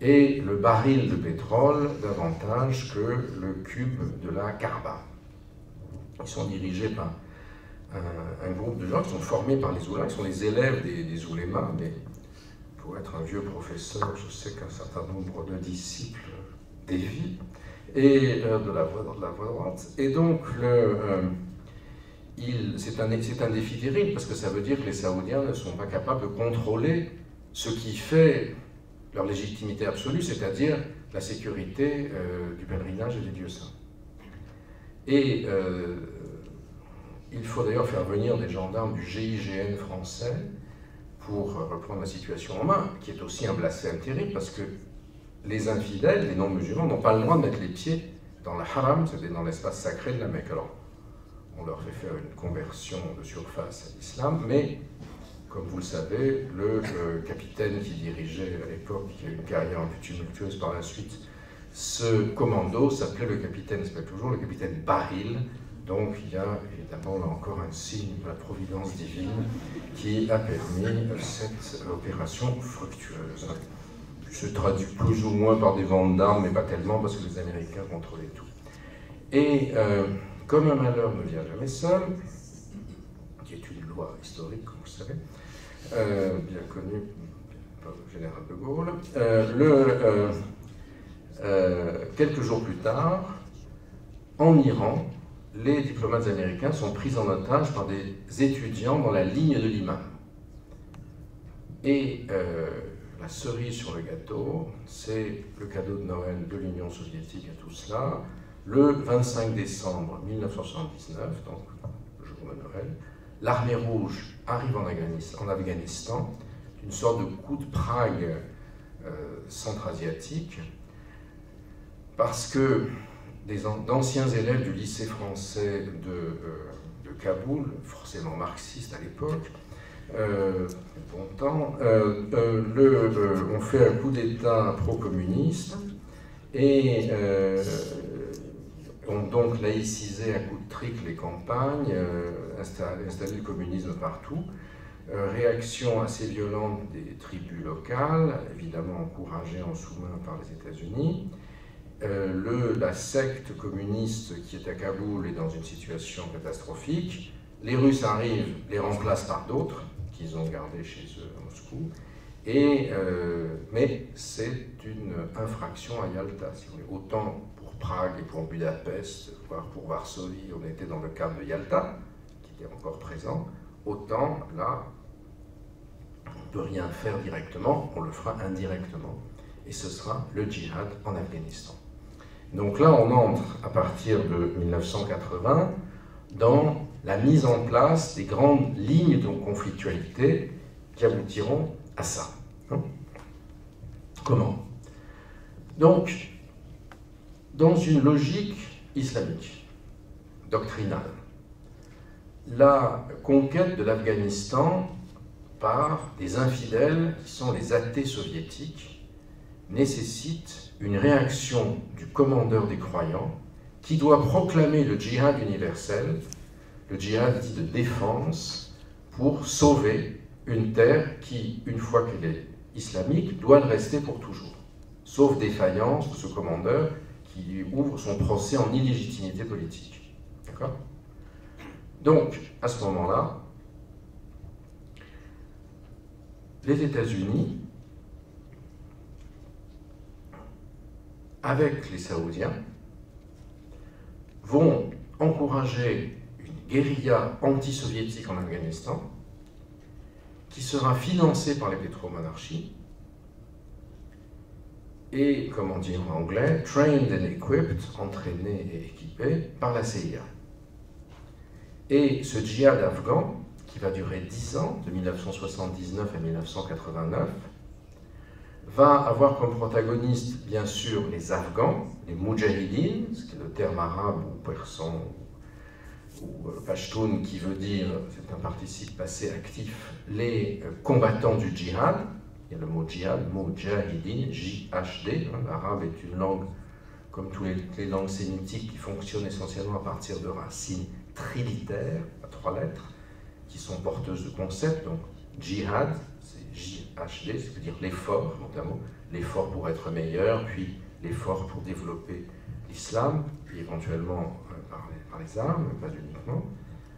et le baril de pétrole davantage que le cube de la Kaaba. Ils sont dirigés par un groupe de gens qui sont formés par les oulémas, ils sont les élèves des oulémas, mais pour être un vieux professeur, je sais qu'un certain nombre de disciples dévient, et de la voie droite. Et donc, c'est un défi terrible, parce que ça veut dire que les Saoudiens ne sont pas capables de contrôler ce qui fait leur légitimité absolue, c'est-à-dire la sécurité du pèlerinage et des lieux saints. Et il faut d'ailleurs faire venir des gendarmes du GIGN français pour reprendre la situation en main, qui est aussi un blasphème terrible, parce que les infidèles, les non-musulmans, n'ont pas le droit de mettre les pieds dans le haram, c'est-à-dire dans l'espace sacré de la Mecque. Alors, on leur fait faire une conversion de surface à l'islam, mais comme vous le savez, le capitaine qui dirigeait à l'époque, qui a eu une carrière un peu tumultueuse par la suite, ce commando s'appelait le capitaine, s'appelle toujours le capitaine Baril. Donc il y a évidemment là encore un signe de la providence divine qui a permis cette opération fructueuse. Qui se traduit plus ou moins par des ventes d'armes, mais pas tellement parce que les Américains contrôlaient tout. Et comme un malheur ne vient jamais seul, qui est une loi historique, comme vous savez, bien connue par le général de Gaulle, quelques jours plus tard, en Iran, les diplomates américains sont pris en otage par des étudiants dans la ligne de l'imam. Et la cerise sur le gâteau, c'est le cadeau de Noël de l'Union soviétique à tout cela. Le 25 décembre 1979, donc le jour de Noël, l'armée rouge arrive en Afghanistan, une sorte de coup de Prague centra-asiatique, parce que d'anciens élèves du lycée français de Kaboul, forcément marxistes à l'époque, bon temps, ont fait un coup d'État pro-communiste et ont donc laïcisé à coups de trick les campagnes, installé le communisme partout. Réaction assez violente des tribus locales, évidemment encouragée en sous-main par les États-Unis. La secte communiste qui est à Kaboul est dans une situation catastrophique. Les Russes arrivent, les remplacent par d'autres qu'ils ont gardés chez eux à Moscou. Mais c'est une infraction à Yalta, si vous voulez. Autant pour Prague et pour Budapest, voire pour Varsovie, on était dans le cadre de Yalta, qui était encore présent. Autant là, on ne peut rien faire directement, on le fera indirectement. Et ce sera le djihad en Afghanistan. Donc là, on entre à partir de 1980 dans la mise en place des grandes lignes de conflictualité qui aboutiront à ça. Comment? Donc, dans une logique islamique, doctrinale, la conquête de l'Afghanistan par des infidèles qui sont les athées soviétiques nécessite une réaction du commandeur des croyants qui doit proclamer le djihad universel, le djihad dit de défense, pour sauver une terre qui, une fois qu'elle est islamique, doit le rester pour toujours. Sauf défaillance de ce commandeur qui lui ouvre son procès en illégitimité politique. D'accord? Donc, à ce moment-là, les États-Unis, avec les Saoudiens, vont encourager une guérilla anti-soviétique en Afghanistan qui sera financée par les pétromonarchies et, comme on dit en anglais, trained and equipped, entraînée et équipée par la CIA. Et ce djihad afghan, qui va durer 10 ans, de 1979 à 1989, va avoir comme protagonistes, bien sûr, les Afghans, les Moudjahidines, ce qui est le terme arabe ou persan ou pashtun qui veut dire, c'est un participe passé actif, les combattants du djihad. Il y a le mot djihad, Moudjahidine, J-H-D. L'arabe est une langue, comme toutes les langues sémitiques, qui fonctionnent essentiellement à partir de racines trilitaires, à 3 lettres, qui sont porteuses de concepts. Donc, djihad, c'est J-H-D, ça veut dire l'effort, notamment, l'effort pour être meilleur, puis l'effort pour développer l'islam, puis éventuellement par les armes, pas uniquement.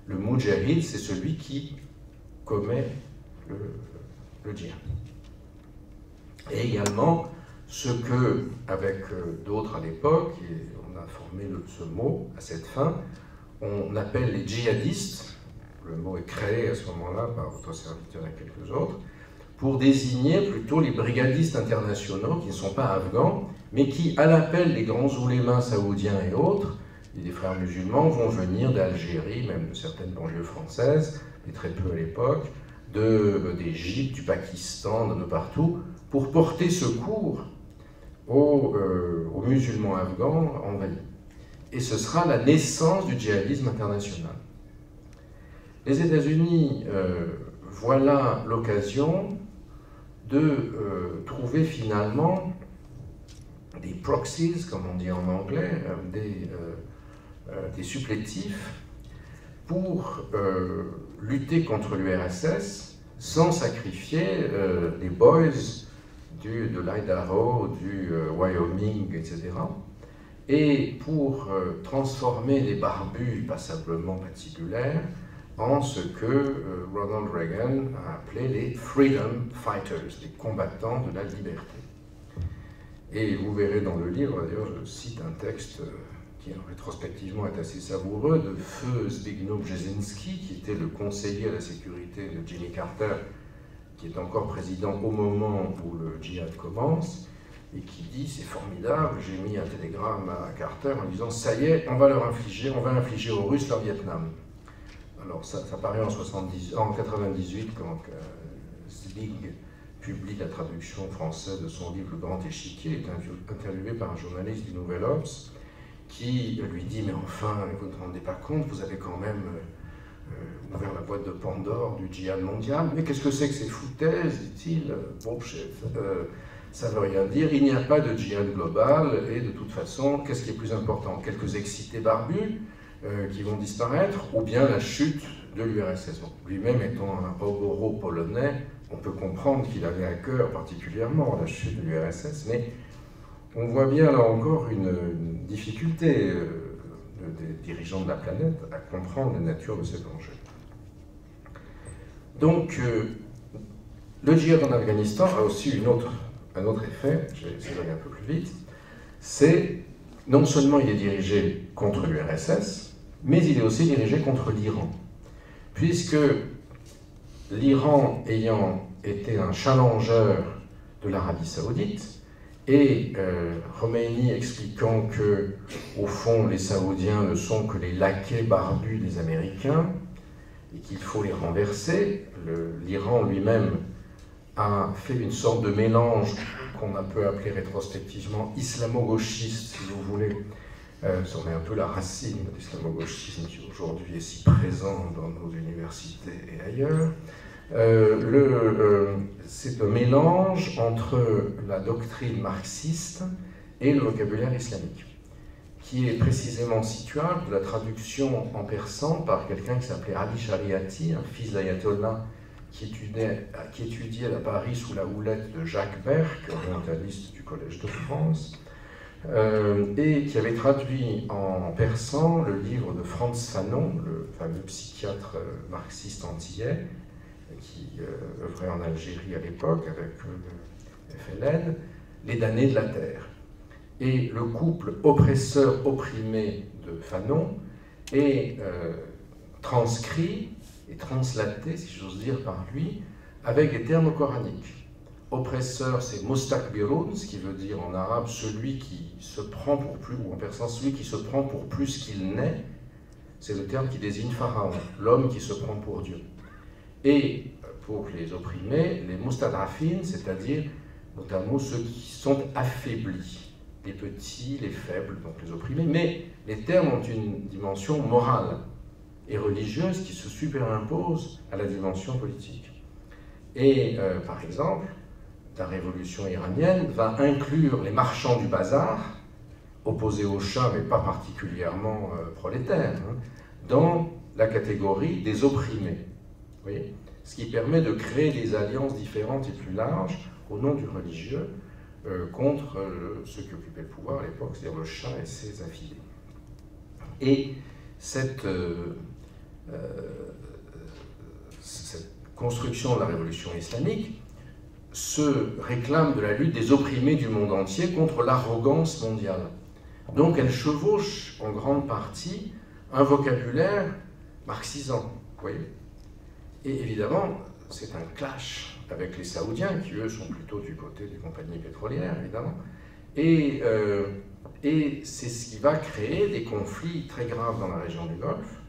Le moudjahid, c'est celui qui commet le djihad. Et également, ce que, avec d'autres à l'époque, et on a formé ce mot à cette fin, on appelle les djihadistes. Le mot est créé à ce moment-là par votre serviteur et quelques autres, pour désigner plutôt les brigadistes internationaux qui ne sont pas afghans, mais qui, à l'appel des grands oulémas saoudiens et autres, et des frères musulmans, vont venir d'Algérie, même de certaines banlieues françaises, mais très peu à l'époque, d'Égypte, du Pakistan, de partout, pour porter secours aux musulmans afghans envahis. et ce sera la naissance du djihadisme international. Les États-Unis, voilà l'occasion de trouver finalement des proxies, comme on dit en anglais, des supplétifs pour lutter contre l'URSS sans sacrifier les boys de l'Idaho, du Wyoming, etc. Et pour transformer les barbus passablement patibulaires en ce que Ronald Reagan a appelé les Freedom Fighters, les combattants de la liberté. Et vous verrez dans le livre, d'ailleurs, je cite un texte qui rétrospectivement est assez savoureux, de feu Zbigniew Brzezinski, qui était le conseiller à la sécurité de Jimmy Carter, qui est encore président au moment où le djihad commence, et qui dit, c'est formidable, j'ai mis un télégramme à Carter en disant, ça y est, on va infliger aux Russes leur Vietnam. Alors ça paraît en 98 quand Zbig publie la traduction française de son livre Le Grand Échiquier, est interviewé par un journaliste du Nouvel Obs qui lui dit « Mais enfin, vous ne vous rendez pas compte, vous avez quand même ouvert la boîte de Pandore du djihad mondial. Mais qu'est-ce que c'est que ces foutaises ?» dit-il. « Bon, chef, ça ne veut rien dire, il n'y a pas de djihad global, et de toute façon, qu'est-ce qui est plus important? Quelques excités barbus qui vont disparaître, ou bien la chute de l'URSS. Bon, lui-même étant un oboro polonais, on peut comprendre qu'il avait à cœur particulièrement la chute de l'URSS, mais on voit bien là encore une difficulté des dirigeants de la planète à comprendre la nature de cet enjeu. Donc, le djihad en Afghanistan a aussi un autre effet, je vais essayer d'aller un peu plus vite, c'est non seulement il est dirigé contre l'URSS, mais il est aussi dirigé contre l'Iran, puisque l'Iran ayant été un challenger de l'Arabie Saoudite, et Khomeini expliquant que, au fond, les Saoudiens ne sont que les laquais barbus des Américains, et qu'il faut les renverser, l'Iran lui-même a fait une sorte de mélange qu'on peut appeler rétrospectivement islamo-gauchiste, si vous voulez. On est un peu la racine de l'islamo-gauchisme qui aujourd'hui est si présent dans nos universités et ailleurs. C'est un mélange entre la doctrine marxiste et le vocabulaire islamique, qui est précisément situable de la traduction en persan par quelqu'un qui s'appelait Ali Shariati, un fils d'ayatollah qui étudiait à Paris sous la houlette de Jacques Berck, orientaliste du Collège de France, et qui avait traduit en persan le livre de Frantz Fanon, le fameux psychiatre marxiste antillais, qui œuvrait en Algérie à l'époque avec le FLN, Les damnés de la terre. Et le couple oppresseur-opprimé de Fanon est transcrit et translaté, si j'ose dire, par lui, avec des termes coraniques. Oppresseur, c'est mustakbirun, ce qui veut dire en arabe celui qui se prend pour plus, ou en persan celui qui se prend pour plus qu'il n'est. C'est le terme qui désigne Pharaon, l'homme qui se prend pour Dieu. Et pour les opprimés, les mustadrafin, c'est-à-dire notamment ceux qui sont affaiblis, les petits, les faibles, donc les opprimés, mais les termes ont une dimension morale et religieuse qui se superimpose à la dimension politique. Et par exemple, la révolution iranienne va inclure les marchands du bazar, opposés au Shah, mais pas particulièrement prolétaires, dans la catégorie des opprimés. Vous voyez ? Ce qui permet de créer des alliances différentes et plus larges au nom du religieux contre ceux qui occupaient le pouvoir à l'époque, c'est-à-dire le Shah et ses affiliés. Et cette construction de la révolution islamique se réclame de la lutte des opprimés du monde entier contre l'arrogance mondiale. Donc elle chevauche en grande partie un vocabulaire marxisant, vous voyez. Et évidemment, c'est un clash avec les Saoudiens, qui eux sont plutôt du côté des compagnies pétrolières, évidemment. Et c'est ce qui va créer des conflits très graves dans la région du Golfe,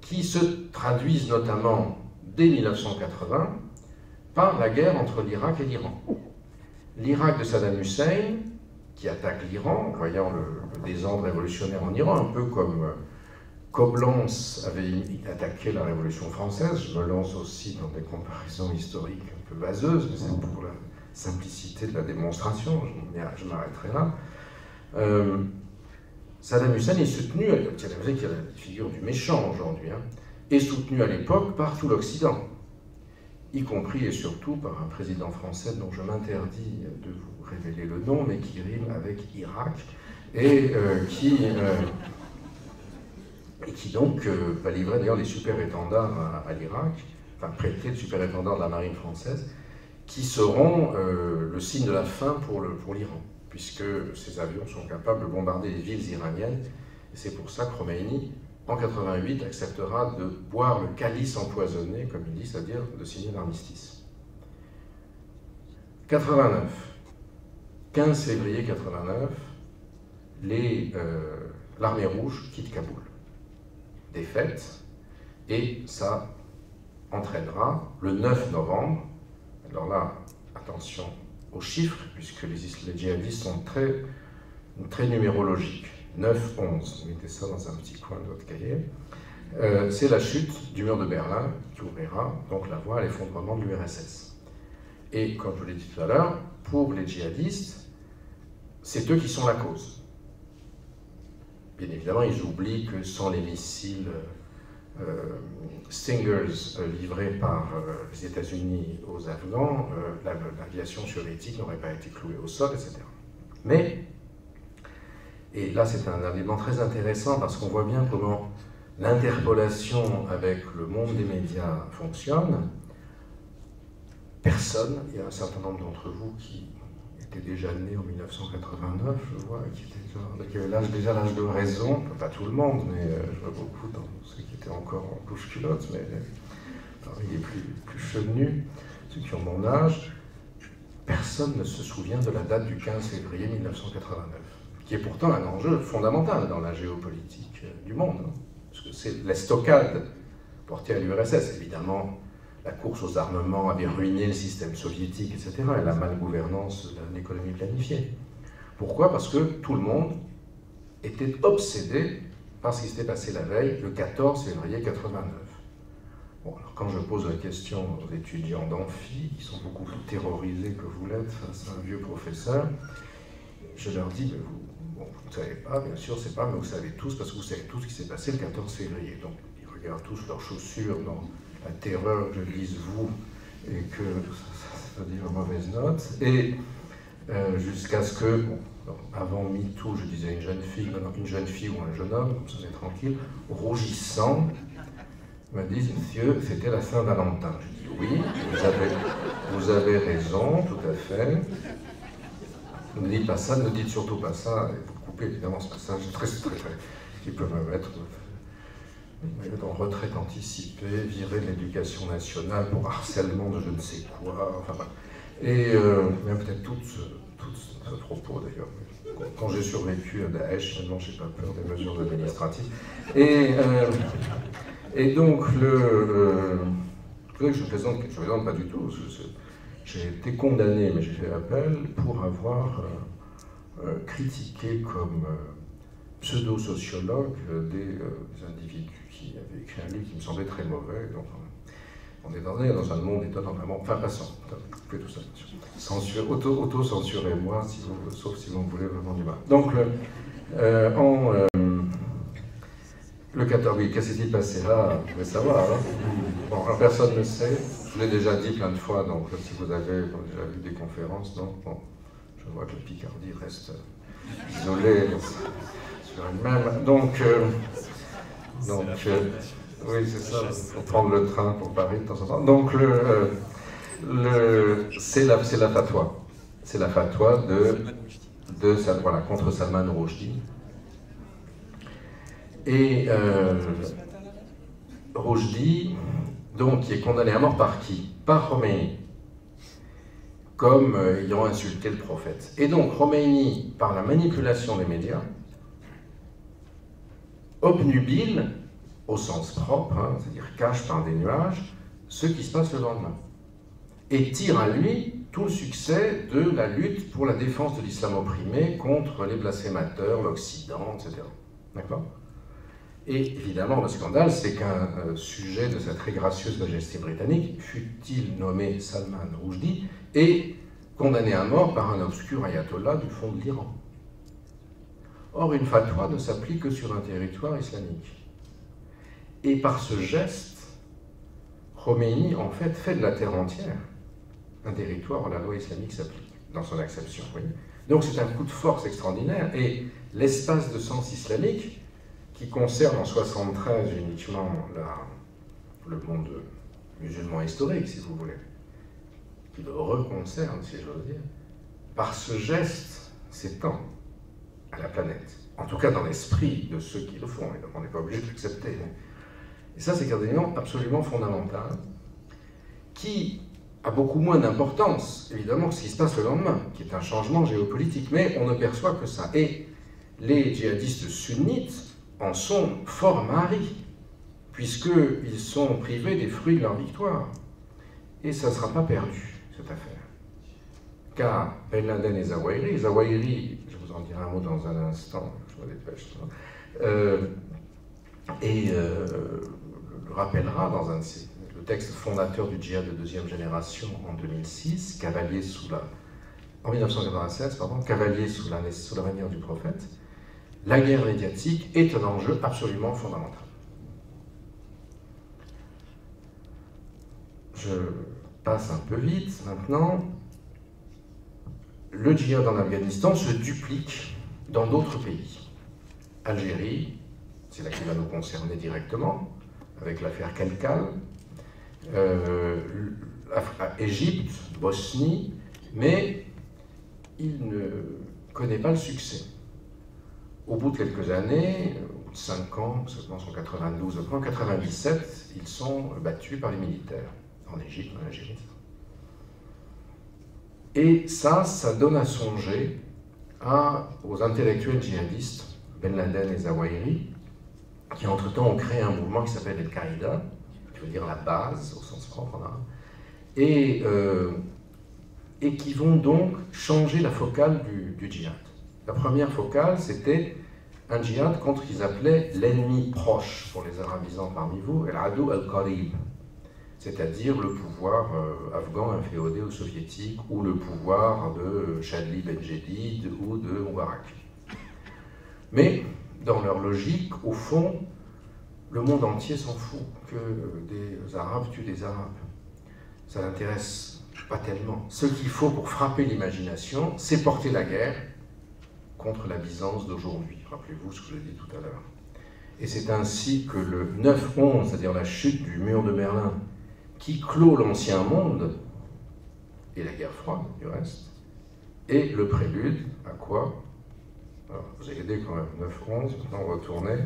qui se traduisent notamment dès 1980 par la guerre entre l'Irak et l'Iran. L'Irak de Saddam Hussein, qui attaque l'Iran, voyant des ordres révolutionnaires en Iran, un peu comme Coblence avait attaqué la Révolution française. Je me lance aussi dans des comparaisons historiques un peu vaseuses, mais c'est pour la simplicité de la démonstration, je m'arrêterai là. Saddam Hussein est soutenu, Saddam Hussein qui est la figure du méchant aujourd'hui, hein, est soutenu à l'époque par tout l'Occident, y compris et surtout par un président français dont je m'interdis de vous révéler le nom, mais qui rime avec Irak, et qui donc va livrer d'ailleurs les super-étendards à l'Irak, enfin prêter le super-étendard de la marine française, qui seront le signe de la fin pour l'Iran, puisque ces avions sont capables de bombarder les villes iraniennes, et c'est pour ça que Khomeini, en 88, acceptera de boire le calice empoisonné, comme il dit, c'est-à-dire de signer l'armistice. 89, 15 février 89, l'armée rouge quitte Kaboul. Défaite, et ça entraînera le 9 novembre, alors là, attention aux chiffres, puisque les djihadistes sont très numérologiques, 9-11, mettez ça dans un petit coin de votre cahier, c'est la chute du mur de Berlin qui ouvrira donc la voie à l'effondrement de l'URSS. Et comme je vous l'ai dit tout à l'heure, pour les djihadistes, c'est eux qui sont la cause. Bien évidemment, ils oublient que sans les missiles Stingers livrés par les États-Unis aux Afghans, l'aviation soviétique n'aurait pas été clouée au sol, etc. Mais, et là c'est un élément très intéressant parce qu'on voit bien comment l'interpolation avec le monde des médias fonctionne. Personne, il y a un certain nombre d'entre vous qui étaient déjà nés en 1989, je vois, qui avaient déjà l'âge de raison, pas tout le monde, mais je vois beaucoup dans ceux qui étaient encore en couche-culotte, mais parmi les plus chevenus, ceux qui ont mon âge, personne ne se souvient de la date du 15 février 1989, qui est pourtant un enjeu fondamental dans la géopolitique du monde, hein, parce que c'est l'estocade portée à l'URSS, évidemment. La course aux armements avait ruiné le système soviétique, etc., et la malgouvernance de l'économie planifiée. Pourquoi? Parce que tout le monde était obsédé par ce qui s'était passé la veille, le 14 février 89. Bon, alors quand je pose la question aux étudiants d'amphi, qui sont beaucoup plus terrorisés que vous l'êtes face à un vieux professeur, je leur dis, mais vous ne savez pas, bien sûr, c'est pas, mais vous savez tous, parce que vous savez tous ce qui s'est passé le 14 février. Donc, ils regardent tous leurs chaussures dans la terreur que je lise vous, et que ça veut dire mauvaise note, et jusqu'à ce que, bon, avant MeToo, je disais une jeune fille ou un jeune homme, comme ça on est tranquille, rougissant, me disent, monsieur, c'était la Saint-Valentin. Je dis, oui, vous avez raison, tout à fait. Ne dites pas ça, ne dites surtout pas ça, et vous coupez évidemment ce passage qui peut me mettre en retraite anticipée, virer de l'éducation nationale pour harcèlement de je ne sais quoi, enfin voilà. Et même peut-être tout ce propos d'ailleurs. Quand j'ai survécu à Daesh, finalement j'ai pas peur des mesures administratives. Et donc, je plaisante pas du tout. J'ai été condamné, mais j'ai fait appel pour avoir critiqué comme pseudo-sociologue des individus qui avaient écrit un livre qui me semblait très mauvais. Donc, on est dans un monde étonnant, vraiment. Enfin, passons, coupez tout ça. Auto-censurez-moi, sauf si vous voulez vraiment du mal. Donc, le 14, oui, qu'est-ce qui s'est passé là? Vous pouvez savoir. Hein. Bon, alors personne ne sait. Je l'ai déjà dit plein de fois, donc si vous avez déjà vu des conférences, non, bon, je vois que la Picardie reste isolée sur elle-même. Donc oui, c'est ça, il faut prendre le train pour Paris de temps en temps. Donc, c'est la fatwa. C'est la fatwa voilà, contre Salman Rushdie. Et Rushdie, donc, qui est condamné à mort par qui? Par Khomeini, comme ayant insulté le prophète. Et donc, Khomeini, par la manipulation des médias, obnubile, au sens propre, c'est-à-dire cache par des nuages, ce qui se passe le lendemain. Et tire à lui tout le succès de la lutte pour la défense de l'islam opprimé contre les blasphémateurs, l'Occident, etc. D'accord ? Et évidemment, le scandale, c'est qu'un sujet de sa très gracieuse majesté britannique, fut-il nommé Salman Rushdie, est condamné à mort par un obscur ayatollah du fond de l'Iran. Or, une fatwa ne s'applique que sur un territoire islamique. Et par ce geste, Khomeini, en fait de la terre entière un territoire où la loi islamique s'applique, dans son acception. Oui. Donc c'est un coup de force extraordinaire, et l'espace de sens islamique, qui concerne en 73 uniquement le monde musulman historique, si vous voulez, qui le reconcerne, si j'ose dire, par ce geste s'étend à la planète. En tout cas dans l'esprit de ceux qui le font, et donc on n'est pas obligé de l'accepter. Et ça, c'est un élément absolument fondamental, qui a beaucoup moins d'importance, évidemment, que ce qui se passe le lendemain, qui est un changement géopolitique, mais on ne perçoit que ça. Et les djihadistes sunnites en sont fort maris, puisqu'ils sont privés des fruits de leur victoire. Et ça ne sera pas perdu, cette affaire. Car Ben Laden et Zawahiri, je vous en dirai un mot dans un instant, je me dépêche, le rappellera dans un de ses... le texte fondateur du djihad de deuxième génération en 2006, cavalier en 1996, cavalier sous la manière du prophète, la guerre médiatique est un enjeu absolument fondamental. Je passe un peu vite maintenant. Le djihad en Afghanistan se duplique dans d'autres pays. Algérie, c'est là qui va nous concerner directement, avec l'affaire Kelkal, Égypte, Bosnie, mais il ne connaît pas le succès. Au bout de quelques années, au bout de 5 ans, ça commence en 92, en 97, ils sont battus par les militaires, en Égypte, en Algérie. Et ça donne à songer aux intellectuels djihadistes, Ben Laden et Zawahiri, qui entre-temps ont créé un mouvement qui s'appelle Al-Qaïda, qui veut dire la base au sens propre en arabe, et qui vont donc changer la focale du djihad. La première focale, c'était un djihad contre ce qu'ils appelaient l'ennemi proche, pour les arabisants parmi vous, al-Adou al-Qarib, c'est-à-dire le pouvoir afghan inféodé aux soviétiques, ou le pouvoir de Chadli Ben-Jedid ou de Moubarak. Mais, dans leur logique, au fond, le monde entier s'en fout que des Arabes tuent des Arabes. Ça n'intéresse pas tellement. Ce qu'il faut pour frapper l'imagination, c'est porter la guerre contre la Byzance d'aujourd'hui. Rappelez-vous ce que j'ai dit tout à l'heure. Et c'est ainsi que le 9-11, c'est-à-dire la chute du mur de Berlin, qui clôt l'ancien monde, et la guerre froide, du reste, est le prélude à quoi? Alors, vous avez aidé quand même, 9-11, maintenant retournez.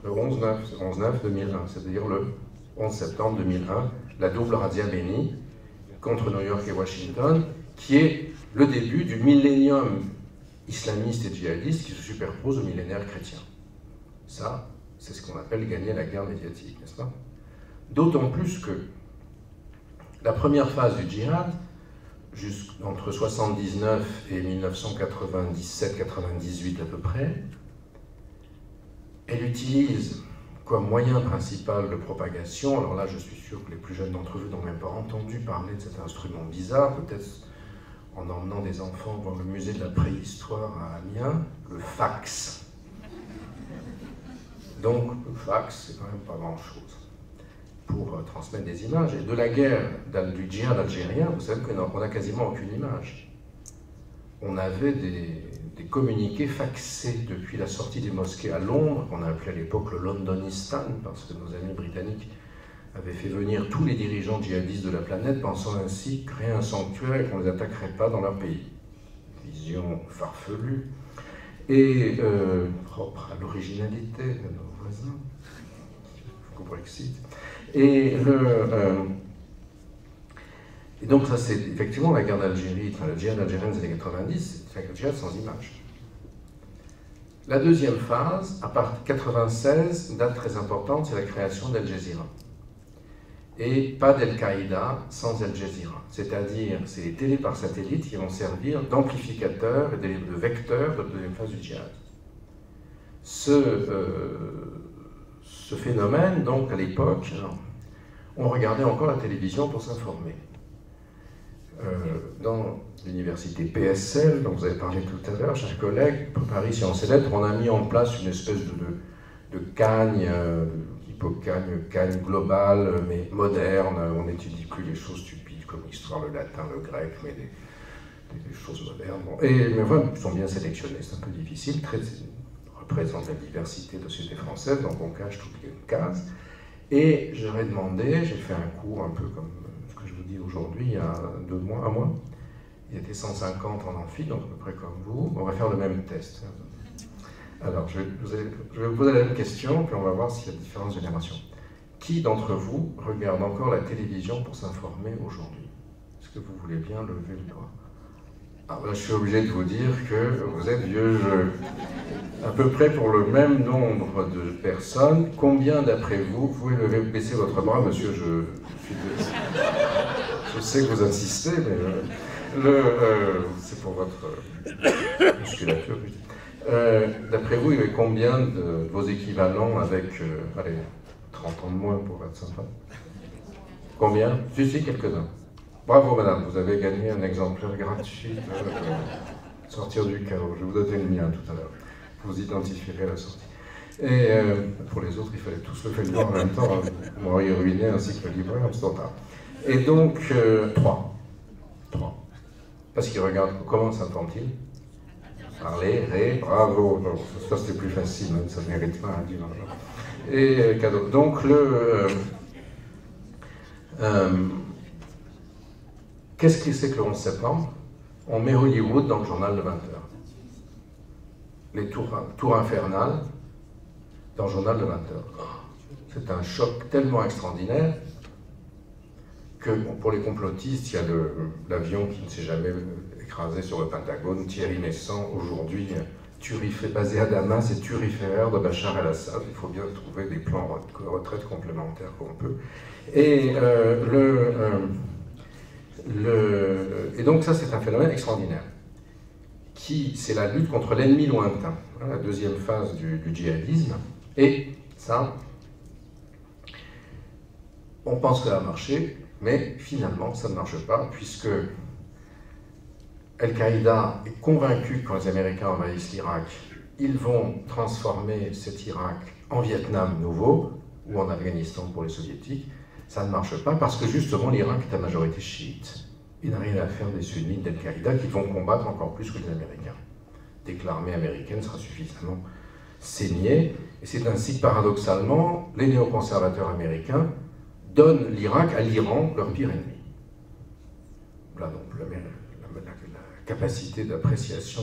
Le 11-9, c'est 11-9-2001, c'est-à-dire le 11 septembre 2001, la double razzia bénie contre New York et Washington, qui est le début du millénium islamiste et djihadiste qui se superpose au millénaire chrétien. Ça, c'est ce qu'on appelle gagner la guerre médiatique, n'est-ce pas? D'autant plus que la première phase du djihad, entre 1979 et 1997-98 à peu près, elle utilise comme moyen principal de propagation, alors là je suis sûr que les plus jeunes d'entre vous n'ont même pas entendu parler de cet instrument bizarre, peut-être en emmenant des enfants dans le musée de la préhistoire à Amiens, le fax. Donc le fax, c'est quand même pas grand-chose pour transmettre des images. Et de la guerre du djihad algérien, vous savez qu'on n'a quasiment aucune image. On avait des communiqués faxés depuis la sortie des mosquées à Londres, qu'on a appelé à l'époque le Londonistan, parce que nos amis britanniques avaient fait venir tous les dirigeants djihadistes de la planète, pensant ainsi créer un sanctuaire et qu'on ne les attaquerait pas dans leur pays. Vision farfelue et propre à l'originalité de nos voisins, au Brexit. Et donc ça c'est effectivement la guerre d'Algérie, enfin, le djihad algérien des années 90, c'est un djihad sans image. La deuxième phase, à partir de 96, une date très importante, c'est la création d'Al Jazeera. et pas d'Al-Qaïda sans Al Jazeera. C'est-à-dire, c'est les télés par satellite qui vont servir d'amplificateurs et de vecteurs de la deuxième phase du djihad. Ce phénomène, donc, à l'époque, on regardait encore la télévision pour s'informer. Dans l'université PSL, dont vous avez parlé tout à l'heure, chers collègues, Paris Sciences et Lettres, on a mis en place une espèce de cagne, cagne globale, mais moderne. On n'étudie plus les choses stupides comme l'histoire, le latin, le grec, mais des choses modernes. Bon. Mais voilà, ils sont bien sélectionnés, c'est un peu difficile, représente la diversité de la société française, donc on cache toutes les cases. Et j'aurais demandé, j'ai fait un cours un peu comme ce que je vous dis aujourd'hui, il y a 2 mois, 1 mois. Il y était 150 en amphi, donc à peu près comme vous. On va faire le même test. Alors, je vais vous poser la même question, puis on va voir s'il y a différentes générations. Qui d'entre vous regarde encore la télévision pour s'informer aujourd'hui? Est-ce que vous voulez bien lever le doigt? Ah, là, je suis obligé de vous dire que vous êtes vieux jeu. À peu près pour le même nombre de personnes, combien d'après vous pouvez baisser votre bras? Monsieur, je sais que vous insistez, mais c'est pour votre musculature. D'après vous, il y avait combien de vos équivalents avec, allez, 30 ans de moins pour être sympa? Combien? Si, quelques-uns. Bravo madame, vous avez gagné un exemplaire gratuit de Sortir du chaos. Je vais vous donner le mien tout à l'heure. Vous identifierez à la sortie. Et pour les autres, il fallait tous le faire en même temps. Vous m'auriez ruiné ainsi que le livreur Amsterdam. Et donc, 3. Parce qu'ils regardent, comment s'entend-il? Parler, bravo. Non, ça c'était plus facile, même, ça ne mérite pas un dimanche. Et cadeau. Donc, qu'est-ce que c'est que le 11 septembre? On met Hollywood dans le journal de 20h. Les tours infernales dans le journal de 20h. C'est un choc tellement extraordinaire que pour les complotistes, il y a l'avion qui ne s'est jamais écrasé sur le Pentagone, Thierry Messant, aujourd'hui basé à Damas et turiféraire de Bachar el-Assad. Il faut bien trouver des plans de retraite complémentaires qu'on peut. Et donc ça, c'est un phénomène extraordinaire. C'est la lutte contre l'ennemi lointain, hein, la deuxième phase du djihadisme. Et ça, on pense que ça a marché, mais finalement, ça ne marche pas, puisque Al-Qaïda est convaincu que quand les Américains envahissent l'Irak, ils vont transformer cet Irak en Vietnam nouveau, ou en Afghanistan pour les soviétiques. Ça ne marche pas parce que justement l'Irak est à majorité chiite. Il n'a rien à faire des sunnites d'Al-Qaïda qui vont combattre encore plus que les Américains. Dès que l'armée américaine sera suffisamment saignée. Et c'est ainsi que paradoxalement, les néoconservateurs américains donnent l'Irak à l'Iran, leur pire ennemi. Là donc, la capacité d'appréciation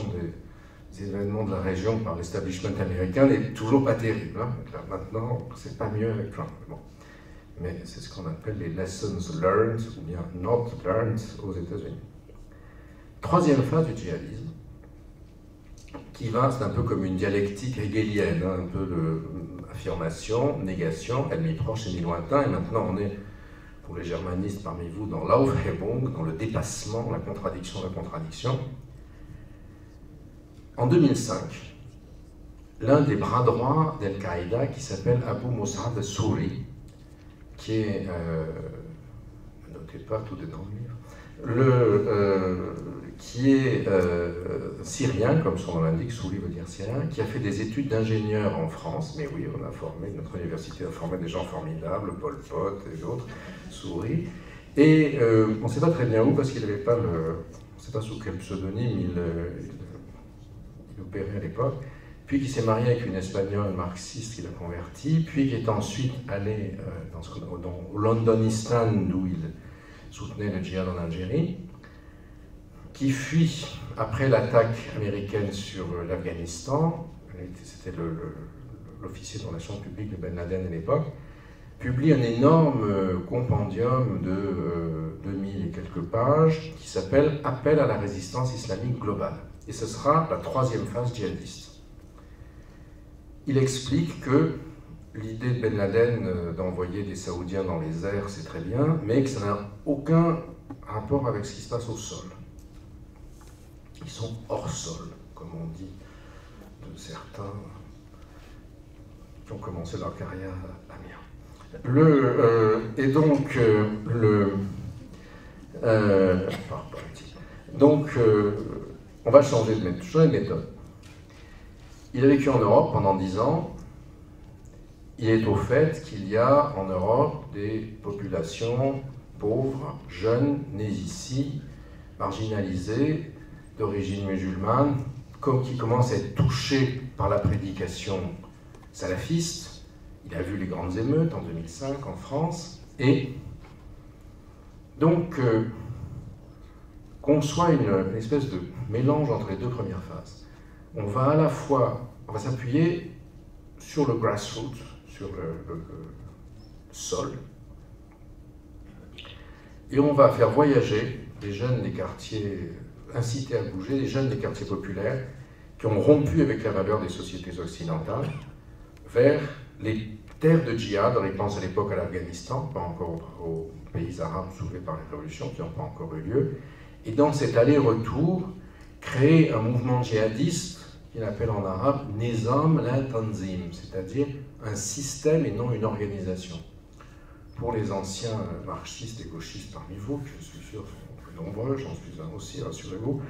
des événements de la région par l'establishment américain n'est toujours pas terrible. Hein. Là, maintenant, c'est pas mieux avec Trump. Bon. Mais c'est ce qu'on appelle les lessons learned, ou bien not learned aux États-Unis. Troisième phase du djihadisme, qui va, c'est un peu comme une dialectique hegelienne, hein, un peu affirmation, négation, ennemi proche, ennemi lointain, et maintenant on est, pour les germanistes parmi vous, dans l'Aufhebung, dans le dépassement, la contradiction de la contradiction. En 2005, l'un des bras droits d'Al-Qaïda, qui s'appelle Abu Mus'ab al-Souri, qui est, ne notez pas, tout est dans le livre, qui est syrien, comme son nom l'indique, Souri veut dire syrien, qui a fait des études d'ingénieur en France, mais oui, on a formé, notre université a formé des gens formidables, Pol Pot et d'autres, Souri, et on ne sait pas très bien où, parce qu'il n'avait pas on ne sait pas sous quel pseudonyme il opérait à l'époque, puis qui s'est marié avec une espagnole marxiste qui l'a converti, puis qui est ensuite allé au Londonistan, d'où il soutenait le djihad en Algérie, qui fuit après l'attaque américaine sur l'Afghanistan, c'était l'officier de relations publiques de Ben Laden à l'époque, publie un énorme compendium de 2000 et quelques pages qui s'appelle « Appel à la résistance islamique globale ». Et ce sera la troisième phase djihadiste. Il explique que l'idée de Ben Laden d'envoyer des Saoudiens dans les airs, c'est très bien, mais que ça n'a aucun rapport avec ce qui se passe au sol. Ils sont hors sol, comme on dit de certains qui ont commencé leur carrière à Amiens. Et donc, on va changer de méthode. Il a vécu en Europe pendant 10 ans. Il est au fait qu'il y a en Europe des populations pauvres, jeunes, nées ici, marginalisées, d'origine musulmane, qui commencent à être touchées par la prédication salafiste. Il a vu les grandes émeutes en 2005 en France, et donc conçoit une espèce de mélange entre les deux premières phases. On va à la fois, on va s'appuyer sur le grassroots, sur le sol, et on va faire voyager des jeunes des quartiers, incités à bouger, des jeunes des quartiers populaires qui ont rompu avec la valeur des sociétés occidentales vers les terres de djihad. On y pense à l'époque à l'Afghanistan, pas encore aux pays arabes soulevés par les révolutions qui n'ont pas encore eu lieu, et dans cet aller-retour, créer un mouvement djihadiste qu'il appelle en arabe « Nizam la Tanzim », c'est-à-dire un système et non une organisation. Pour les anciens marxistes et gauchistes parmi vous, que je suis sûr sont plus nombreux, j'en suis un aussi, rassurez-vous,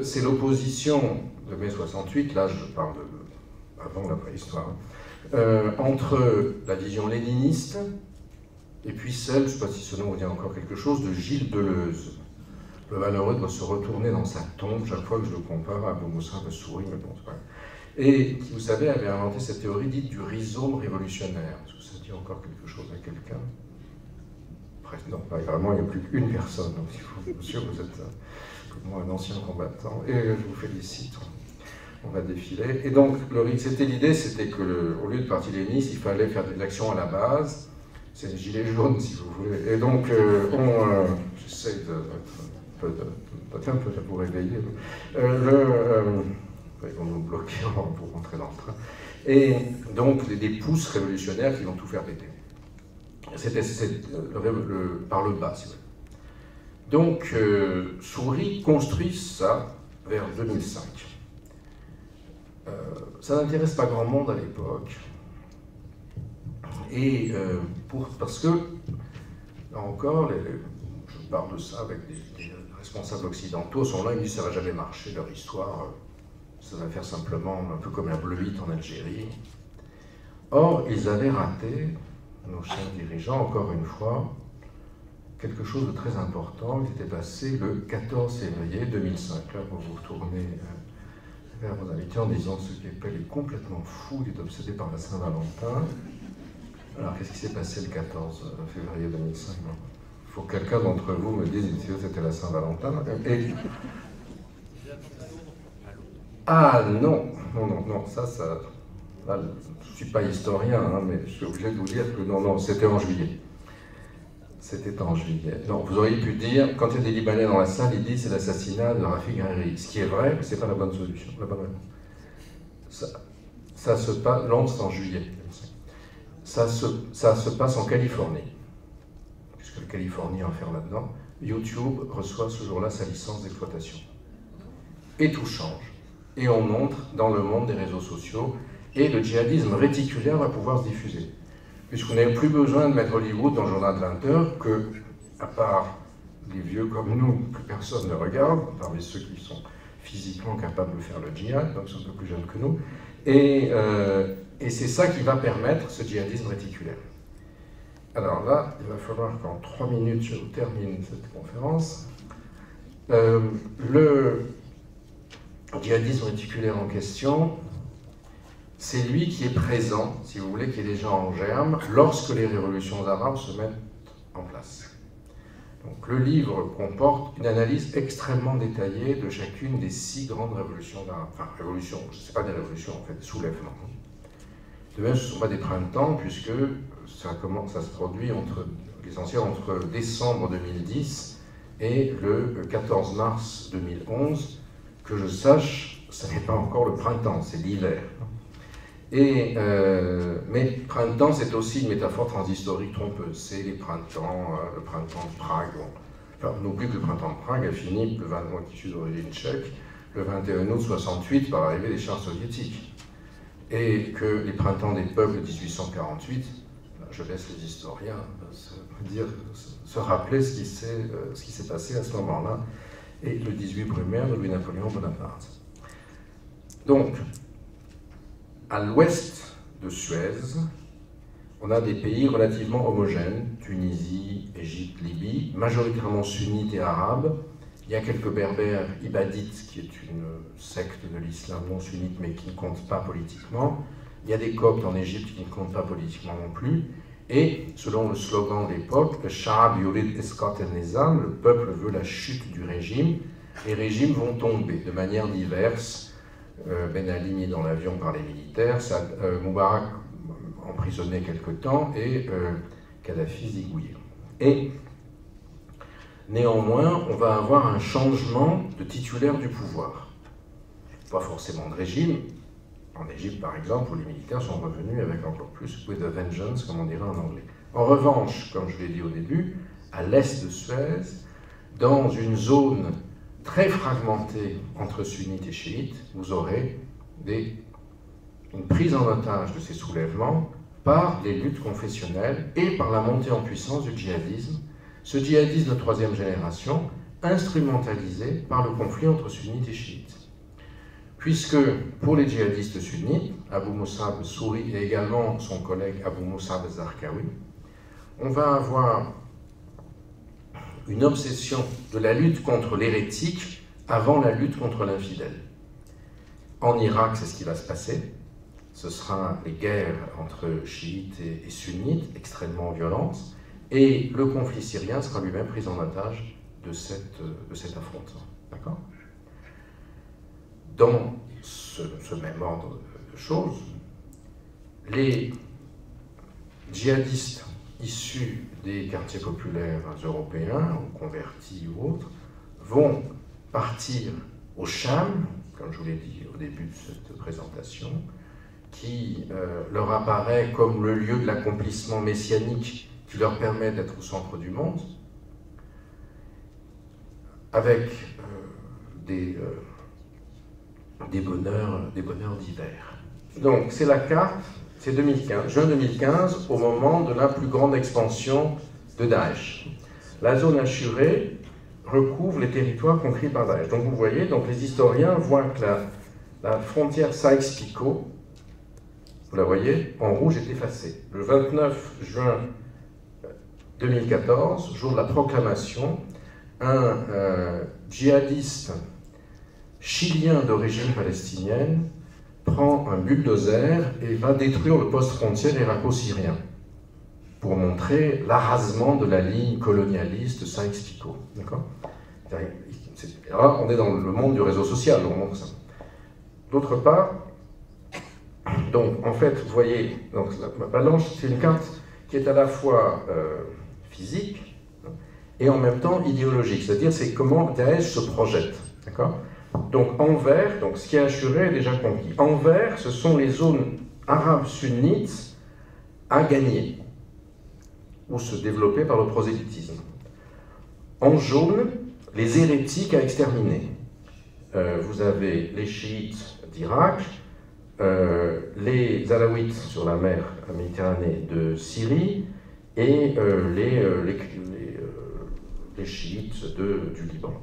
c'est l'opposition de mai 68, là je parle avant la préhistoire, entre la vision léniniste et puis celle, je ne sais pas si ce nom vous dit encore quelque chose, de Gilles Deleuze. Le malheureux doit se retourner dans sa tombe chaque fois que je le compare à Abou Moussa Bessouri, mais bon, c'est pas grave. Et qui, vous savez, avait inventé cette théorie dite du rhizome révolutionnaire. Est-ce que ça dit encore quelque chose à quelqu'un? Non, pas vraiment, il n'y a plus qu'une personne. Donc, monsieur, vous êtes comme moi un ancien combattant, et je vous félicite. On va défiler. Et donc, l'idée, c'était que, au lieu de parti léniniste, il fallait faire des actions à la base. C'est le gilet jaune, si vous voulez. Et donc, j'essaie d'être un peu pour réveiller. Ils vont nous bloquer pour rentrer dans le train. Et donc, des pousses révolutionnaires qui vont tout faire péter. C'était par le bas, si vous voulez. Donc, Souris construit ça vers 2005. Ça n'intéresse pas grand monde à l'époque. Et parce que, là encore, je parle de ça avec des responsables occidentaux, sont là, ils disent que ça ne va jamais marcher, leur histoire, ça va faire simplement un peu comme un Bleu 8 en Algérie. Or, ils avaient raté, nos chers dirigeants, encore une fois, quelque chose de très important qui était passé le 14 février 2005. Là, vous vous retournez vers vos invités en disant ce qui est complètement fou, il est obsédé par la Saint-Valentin. Alors, qu'est-ce qui s'est passé le 14 février 2005 ? Il faut que quelqu'un d'entre vous me dise si c'était la Saint-Valentin. Et... Ah non, ça... Là, je ne suis pas historien, hein, mais je suis obligé de vous dire que non, c'était en juillet. C'était en juillet. Donc, vous auriez pu dire, quand il y a des Libanais dans la salle, ils disent c'est l'assassinat de Rafik Hariri. Ce qui est vrai, mais ce n'est pas la bonne solution, la bonne réponse. Ça se passe, Londres, c'est en juillet. Ça se passe en Californie, puisque la Californie a affaire là-dedans. YouTube reçoit ce jour-là sa licence d'exploitation. Et tout change. Et on entre dans le monde des réseaux sociaux, et le djihadisme réticulaire va pouvoir se diffuser. Puisqu'on n'avez plus besoin de mettre Hollywood dans le journal de 20 heures, que, à part les vieux comme nous, que personne ne regarde, parmi ceux qui sont physiquement capables de faire le djihad, donc ils sont un peu plus jeunes que nous, et c'est ça qui va permettre ce djihadisme réticulaire. Alors là, il va falloir qu'en 3 minutes, je termine cette conférence. Le djihadisme réticulaire en question, c'est lui qui est présent, si vous voulez, qui est déjà en germe, lorsque les révolutions arabes se mettent en place. Donc le livre comporte une analyse extrêmement détaillée de chacune des 6 grandes révolutions d'arabes. Enfin, révolutions, je ne sais pas des révolutions, en fait, des soulèvements. De même, ce ne sont pas des printemps, puisque ça se produit l'essentiel entre décembre 2010 et le 14 mars 2011. Que je sache, ce n'est pas encore le printemps, c'est l'hiver. Mais printemps, c'est aussi une métaphore transhistorique trompeuse. C'est les printemps, le printemps de Prague. Enfin, on oublie que le printemps de Prague a fini, moi qui suis d'origine tchèque, le 21 août 68 par l'arrivée des chars soviétiques. Et que les printemps des peuples de 1848, je laisse les historiens se rappeler ce qui s'est passé à ce moment-là, et le 18 brumaire de Louis-Napoléon Bonaparte. Donc, à l'ouest de Suez, on a des pays relativement homogènes, Tunisie, Égypte, Libye, majoritairement sunnites et arabes. Il y a quelques berbères ibadites, qui est une secte de l'islam non sunnite, mais qui ne compte pas politiquement. Il y a des coptes en Égypte qui ne comptent pas politiquement non plus. Et, selon le slogan de l'époque, le Sha'ab yurid isqat al-nizam, le peuple veut la chute du régime. Les régimes vont tomber de manière diverse. Ben Ali mis dans l'avion par les militaires, Moubarak emprisonné quelque temps et Kadhafi zigouillé. Et néanmoins, on va avoir un changement de titulaire du pouvoir. Pas forcément de régime. En Égypte, par exemple, où les militaires sont revenus avec encore plus with a vengeance, comme on dirait en anglais. En revanche, comme je l'ai dit au début, à l'est de Suez, dans une zone très fragmentée entre sunnites et chiites, vous aurez une prise en otage de ces soulèvements par les luttes confessionnelles et par la montée en puissance du djihadisme. Ce djihadisme de troisième génération, instrumentalisé par le conflit entre sunnites et chiites. Puisque pour les djihadistes sunnites, Abu Musab Souri et également son collègue Abu Musab Zarqawi, on va avoir une obsession de la lutte contre l'hérétique avant la lutte contre l'infidèle. En Irak, c'est ce qui va se passer. Ce sera les guerres entre chiites et sunnites, extrêmement violentes, et le conflit syrien sera lui-même pris en otage de cet affrontement. D'accord ? Dans ce même ordre de choses, les djihadistes issus des quartiers populaires européens, ou convertis ou autres, vont partir au Cham, comme je vous l'ai dit au début de cette présentation, qui leur apparaît comme le lieu de l'accomplissement messianique qui leur permet d'être au centre du monde, avec des bonheurs divers. Donc, c'est la carte, c'est 2015, juin 2015, au moment de la plus grande expansion de Daesh. La zone assurée recouvre les territoires conquis par Daesh. Donc, vous voyez, donc les historiens voient que la frontière Sykes-Picot, vous la voyez, en rouge est effacée. Le 29 juin 2014, jour de la proclamation, un djihadiste chilien d'origine palestinienne prend un bulldozer et va détruire le poste frontière irako-syrien pour montrer l'arasement de la ligne colonialiste Sykes-Picot. D'accord ? Là, on est dans le monde du réseau social, on montre ça. D'autre part, donc, en fait, vous voyez, donc, la balance, c'est une carte qui est à la fois physique et en même temps idéologique, c'est-à-dire c'est comment Daesh se projette. D'accord ? Donc en vert, donc ce qui est assuré est déjà conquis. En vert, ce sont les zones arabes sunnites à gagner ou se développer par le prosélytisme. En jaune, les hérétiques à exterminer. Vous avez les chiites d'Irak, les alaouites sur la mer Méditerranée de Syrie et les chiites du Liban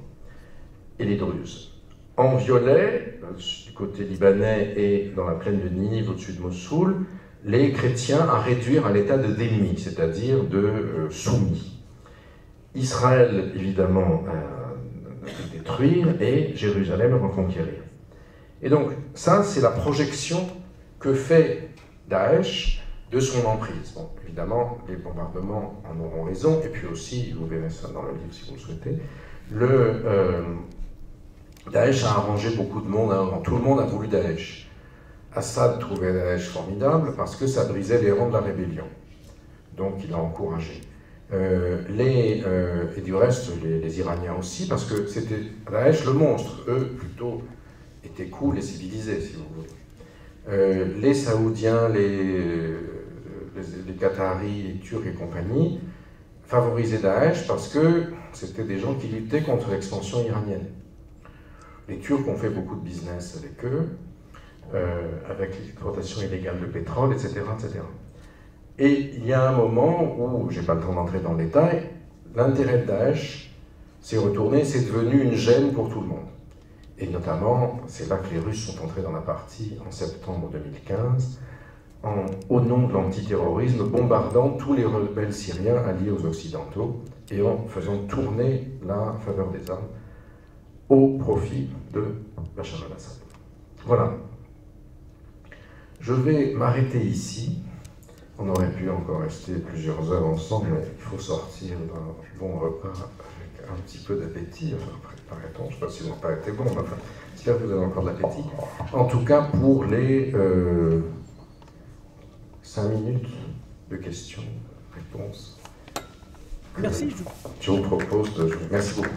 et les druzes. En violet, du côté libanais et dans la plaine de Ninive au-dessus de Mossoul, les chrétiens à réduire à l'état de dhimmi, c'est-à-dire de soumis. Israël, évidemment, à détruire et Jérusalem à reconquérir. Et donc, ça, c'est la projection que fait Daesh de son emprise. Bon, évidemment, les bombardements en auront raison, et puis aussi, vous verrez ça dans le livre si vous le souhaitez, Daesh a arrangé beaucoup de monde avant. Tout le monde a voulu Daesh. Assad trouvait Daesh formidable parce que ça brisait les rangs de la rébellion. Donc il a encouragé. Et du reste, les Iraniens aussi, parce que c'était Daesh le monstre. Eux, plutôt, étaient cool et civilisés, si vous voulez. les Saoudiens, les Qataris, les Turcs et compagnie favorisaient Daesh parce que c'était des gens qui luttaient contre l'expansion iranienne. Les Turcs ont fait beaucoup de business avec eux, avec l'exploitation illégale de pétrole, etc., etc. Et il y a un moment où, je n'ai pas le temps d'entrer dans le détail, l'intérêt de Daesh s'est retourné, c'est devenu une gêne pour tout le monde. Et notamment, c'est là que les Russes sont entrés dans la partie en septembre 2015, au nom de l'antiterrorisme, bombardant tous les rebelles syriens alliés aux Occidentaux et en faisant tourner la faveur des armes au profit de Bachar al-Assad. Voilà. Je vais m'arrêter ici. On aurait pu encore rester plusieurs heures ensemble, mais il faut sortir d'un bon repas avec un petit peu d'appétit. Enfin, paraît-on, je ne sais pas si vous n'avez pas été bon, mais enfin, j'espère que vous avez encore de l'appétit. En tout cas, pour les 5 minutes de questions, réponses. Merci. Je vous propose de... Merci beaucoup.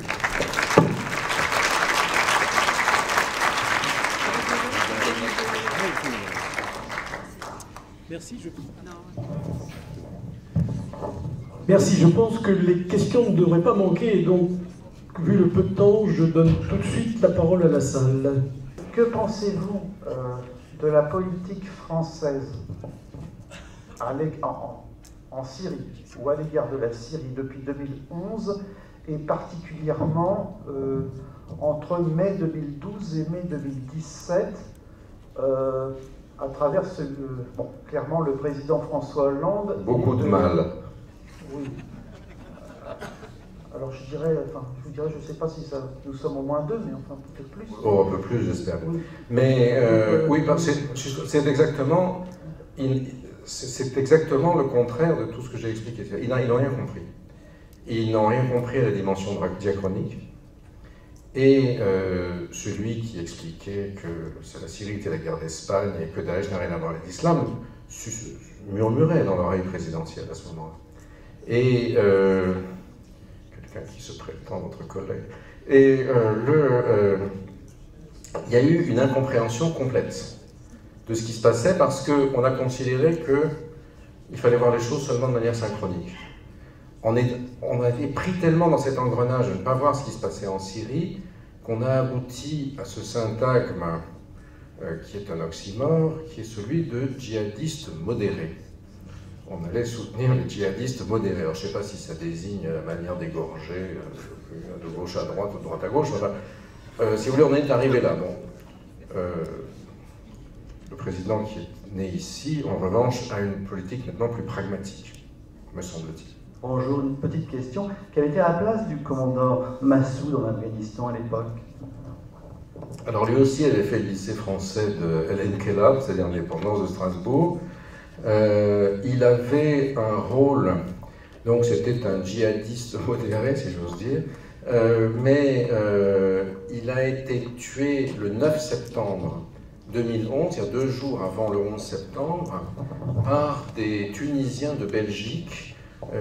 Merci, Merci, je pense que les questions ne devraient pas manquer, et donc, vu le peu de temps, je donne tout de suite la parole à la salle. Que pensez-vous de la politique française en Syrie, ou à l'égard de la Syrie depuis 2011, et particulièrement entre mai 2012 et mai 2017, à travers clairement le président François Hollande... Beaucoup de mal. Oui. Alors je vous dirais, je ne sais pas si ça, nous sommes au moins 2, mais enfin peut-être plus. Oh, un peu plus, j'espère. Oui. Mais oui, c'est exactement... C'est exactement le contraire de tout ce que j'ai expliqué. Ils n'ont rien compris. Ils n'ont rien compris à la dimension diachronique. Et celui qui expliquait que la Syrie était la guerre d'Espagne et que Daesh n'a rien à voir avec l'islam murmurait dans l'oreille présidentielle à ce moment-là. Et quelqu'un qui se prétend votre collègue. Et il y a eu une incompréhension complète de ce qui se passait parce qu'on a considéré qu'il fallait voir les choses seulement de manière synchronique. On a été pris tellement dans cet engrenage de ne pas voir ce qui se passait en Syrie qu'on a abouti à ce syntagme qui est un oxymore, qui est celui de djihadiste modéré. On allait soutenir les djihadistes modérés. Alors je ne sais pas si ça désigne la manière d'égorger de gauche à droite ou de droite à gauche. Enfin, si vous voulez, on est arrivé là. Bon, le président qui est né ici, en revanche, a une politique nettement plus pragmatique, me semble-t-il. Bonjour, une petite question. Quelle était la place du commandant Massoud en Afghanistan à l'époque? Alors lui aussi avait fait le lycée français de El-Enkelab, c'est-à-dire l'indépendance de Strasbourg. Il avait un rôle, donc c'était un djihadiste modéré, si j'ose dire, mais il a été tué le 9 septembre 2011, c'est-à-dire 2 jours avant le 11 septembre, par des Tunisiens de Belgique,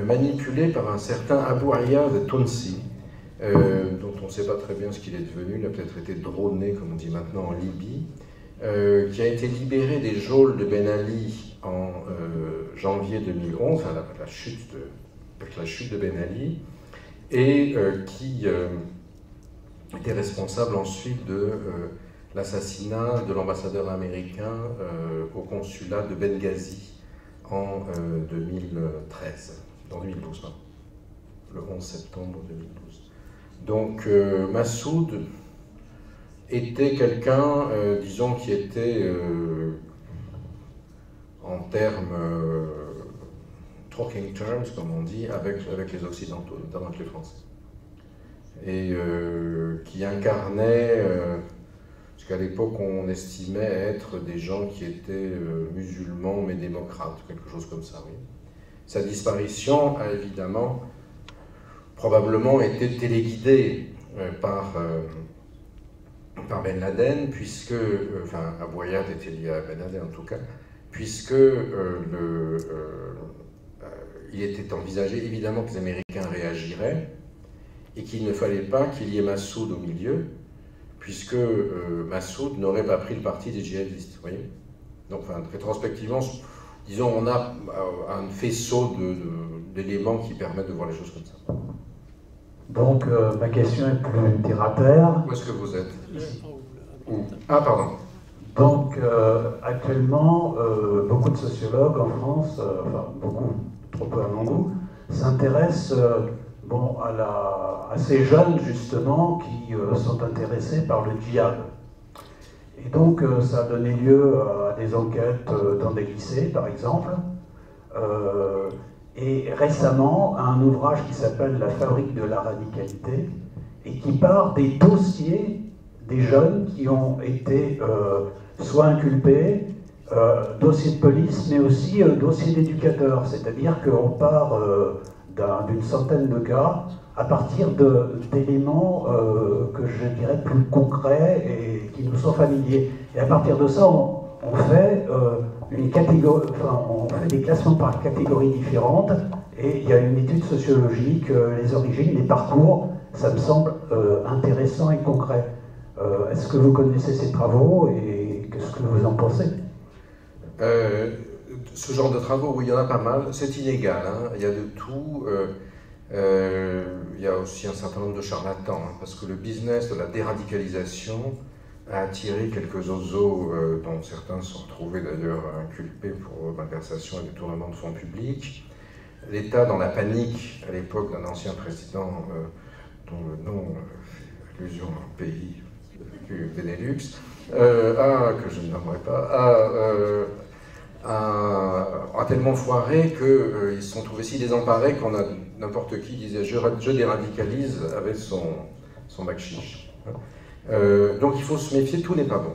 manipulés par un certain Abou Ayyad Tounsi, dont on ne sait pas très bien ce qu'il est devenu, il a peut-être été droné, comme on dit maintenant, en Libye, qui a été libéré des geôles de Ben Ali en janvier 2011, avec la chute de Ben Ali, et qui était responsable ensuite de l'assassinat de l'ambassadeur américain au consulat de Benghazi en 2013, en 2012, pardon, le 11 septembre 2012. Donc Massoud était quelqu'un, disons, qui était en termes talking terms, comme on dit, avec les Occidentaux, notamment avec les Français. Et qui incarnait, parce qu'à l'époque on estimait être des gens qui étaient musulmans mais démocrates, quelque chose comme ça, oui. Sa disparition a évidemment, probablement été téléguidée par Ben Laden, puisque, enfin, Abou Ayyad était lié à Ben Laden en tout cas, puisque il était envisagé évidemment que les Américains réagiraient et qu'il ne fallait pas qu'il y ait Massoud au milieu, puisque Massoud n'aurait pas pris le parti des djihadistes, vous voyez. Donc, enfin, rétrospectivement, disons, on a un faisceau d'éléments qui permettent de voir les choses comme ça. Donc, ma question est plus terre à terre. Où est-ce que vous êtes? Où? Ah, pardon. Donc, actuellement, beaucoup de sociologues en France, enfin, beaucoup, trop peu à mon goût, s'intéressent bon, à ces jeunes, justement, qui sont intéressés par le djihad. Et donc, ça a donné lieu à des enquêtes dans des lycées, par exemple. Et récemment, à un ouvrage qui s'appelle « La fabrique de la radicalité » et qui part des dossiers des jeunes qui ont été soit inculpés, dossiers de police, mais aussi dossiers d'éducateurs. C'est-à-dire qu'on part d'une centaine de cas à partir d'éléments que je dirais plus concrets et qui nous sont familiers. Et à partir de ça, on fait une catégorie, enfin, on fait des classements par catégories différentes, et il y a une étude sociologique, les origines, les parcours, ça me semble intéressant et concret. Est-ce que vous connaissez ces travaux et qu'est-ce que vous en pensez? Ce genre de travaux, oui, il y en a pas mal. C'est inégal, hein. Il y a de tout. Il y a aussi un certain nombre de charlatans, hein, parce que le business de la déradicalisation a attiré quelques oiseaux, dont certains se sont retrouvés d'ailleurs inculpés pour malversation et détournement de fonds publics. L'État, dans la panique, à l'époque d'un ancien président, dont le nom fait allusion à un pays du Benelux, que je ne nommerai pas, a tellement foiré qu'ils se sont trouvés si désemparés qu'on a n'importe qui disait je déradicalise avec son bac chiche. Donc il faut se méfier, tout n'est pas bon.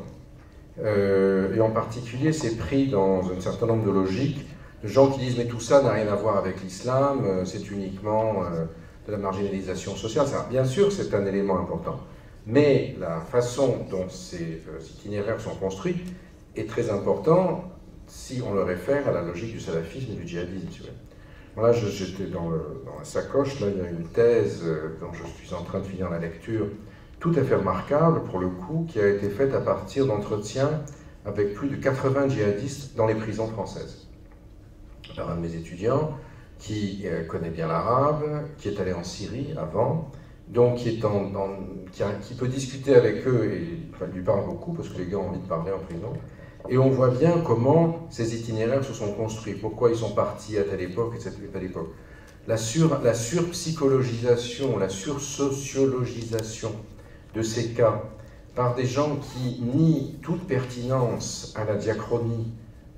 Et en particulier, c'est pris dans un certain nombre de logiques de gens qui disent mais tout ça n'a rien à voir avec l'islam, c'est uniquement de la marginalisation sociale. Ça, bien sûr, c'est un élément important. Mais la façon dont ces itinéraires sont construits est très important si on le réfère à la logique du salafisme et du djihadisme. Si vous voulez. Voilà, j'étais dans la sacoche, là il y a une thèse dont je suis en train de finir la lecture, tout à fait remarquable pour le coup, qui a été faite à partir d'entretiens avec plus de 80 djihadistes dans les prisons françaises. Par un de mes étudiants qui connaît bien l'arabe, qui est allé en Syrie avant, donc qui peut discuter avec eux, et il lui parle beaucoup, parce que les gars ont envie de parler en prison. Et on voit bien comment ces itinéraires se sont construits, pourquoi ils sont partis à telle époque et à telle époque. La surpsychologisation, la sursociologisation de ces cas par des gens qui nient toute pertinence à la diachronie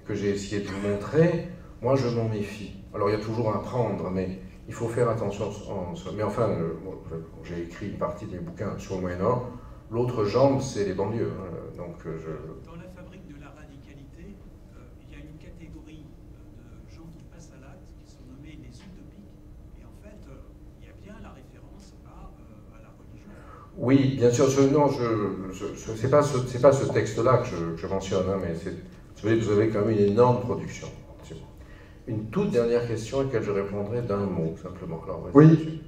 que j'ai essayé de vous montrer, moi je m'en méfie. Alors il y a toujours à prendre, mais il faut faire attention. Mais enfin, j'ai écrit une partie de mes bouquins sur le Moyen-Orient, l'autre jambe c'est les banlieues. Donc, Dans la fabrique de la radicalité, il y a une catégorie de gens qui passent à l'acte, qui sont nommés les utopiques, et en fait, il y a bien la référence à la religion. Oui, bien sûr, c'est pas ce texte-là que je mentionne, hein, mais vous avez quand même une énorme production. Une toute dernière question à laquelle je répondrai d'un mot, simplement. Alors, oui.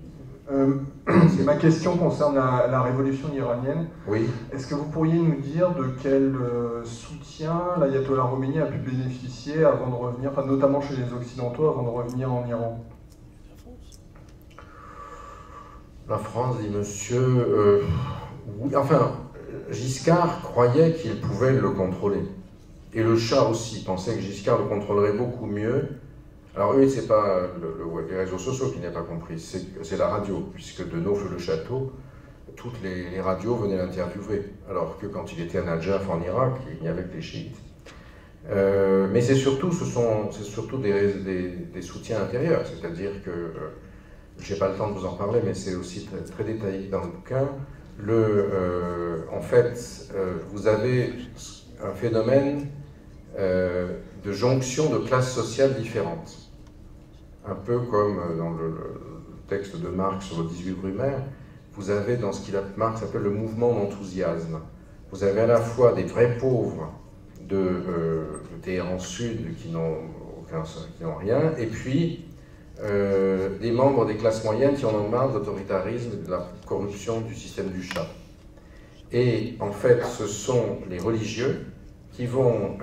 Ma question concerne la révolution iranienne. Oui. Est-ce que vous pourriez nous dire de quel soutien l'ayatollah Khomeini a pu bénéficier avant de revenir, enfin, notamment chez les Occidentaux, avant de revenir en Iran? La France, dit monsieur... oui, enfin, Giscard croyait qu'il pouvait le contrôler. Et le Shah aussi pensait que Giscard le contrôlerait beaucoup mieux. Alors eux, c'est pas les réseaux sociaux qui n'avaient pas compris, c'est la radio, puisque de Naufle-le-Château, toutes les radios venaient l'interviewer, alors que quand il était à Najaf en Irak, il n'y avait que les chiites. Mais c'est surtout des soutiens intérieurs, c'est-à-dire que, je n'ai pas le temps de vous en parler, mais c'est aussi très, très détaillé dans le bouquin. En fait, vous avez un phénomène de jonction de classes sociales différentes. Un peu comme dans le texte de Marx sur le 18 Brumaire, vous avez dans ce qu'il Marx appelle le mouvement d'enthousiasme. Vous avez à la fois des vrais pauvres de Téhéran Sud qui n'ont rien, et puis des membres des classes moyennes qui en ont marre de l'autoritarisme et de la corruption du système du Shah. Et en fait, ce sont les religieux qui vont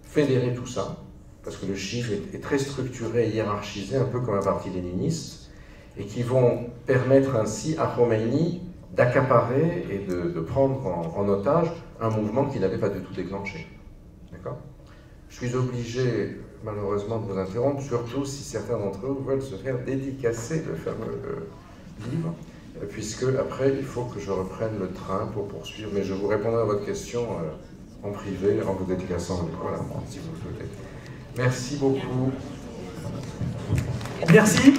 fédérer tout ça, parce que le chiisme est très structuré et hiérarchisé, un peu comme un parti léniniste, et qui vont permettre ainsi à Khomeini d'accaparer et de prendre en otage un mouvement qu'il n'avait pas du tout déclenché. D'accord ? Je suis obligé, malheureusement, de vous interrompre, surtout si certains d'entre vous veulent se faire dédicacer le fameux livre, puisque après, il faut que je reprenne le train pour poursuivre, mais je vous répondrai à votre question en privé, en vous dédicaçant, voilà, si vous le souhaitez. Merci beaucoup. Merci.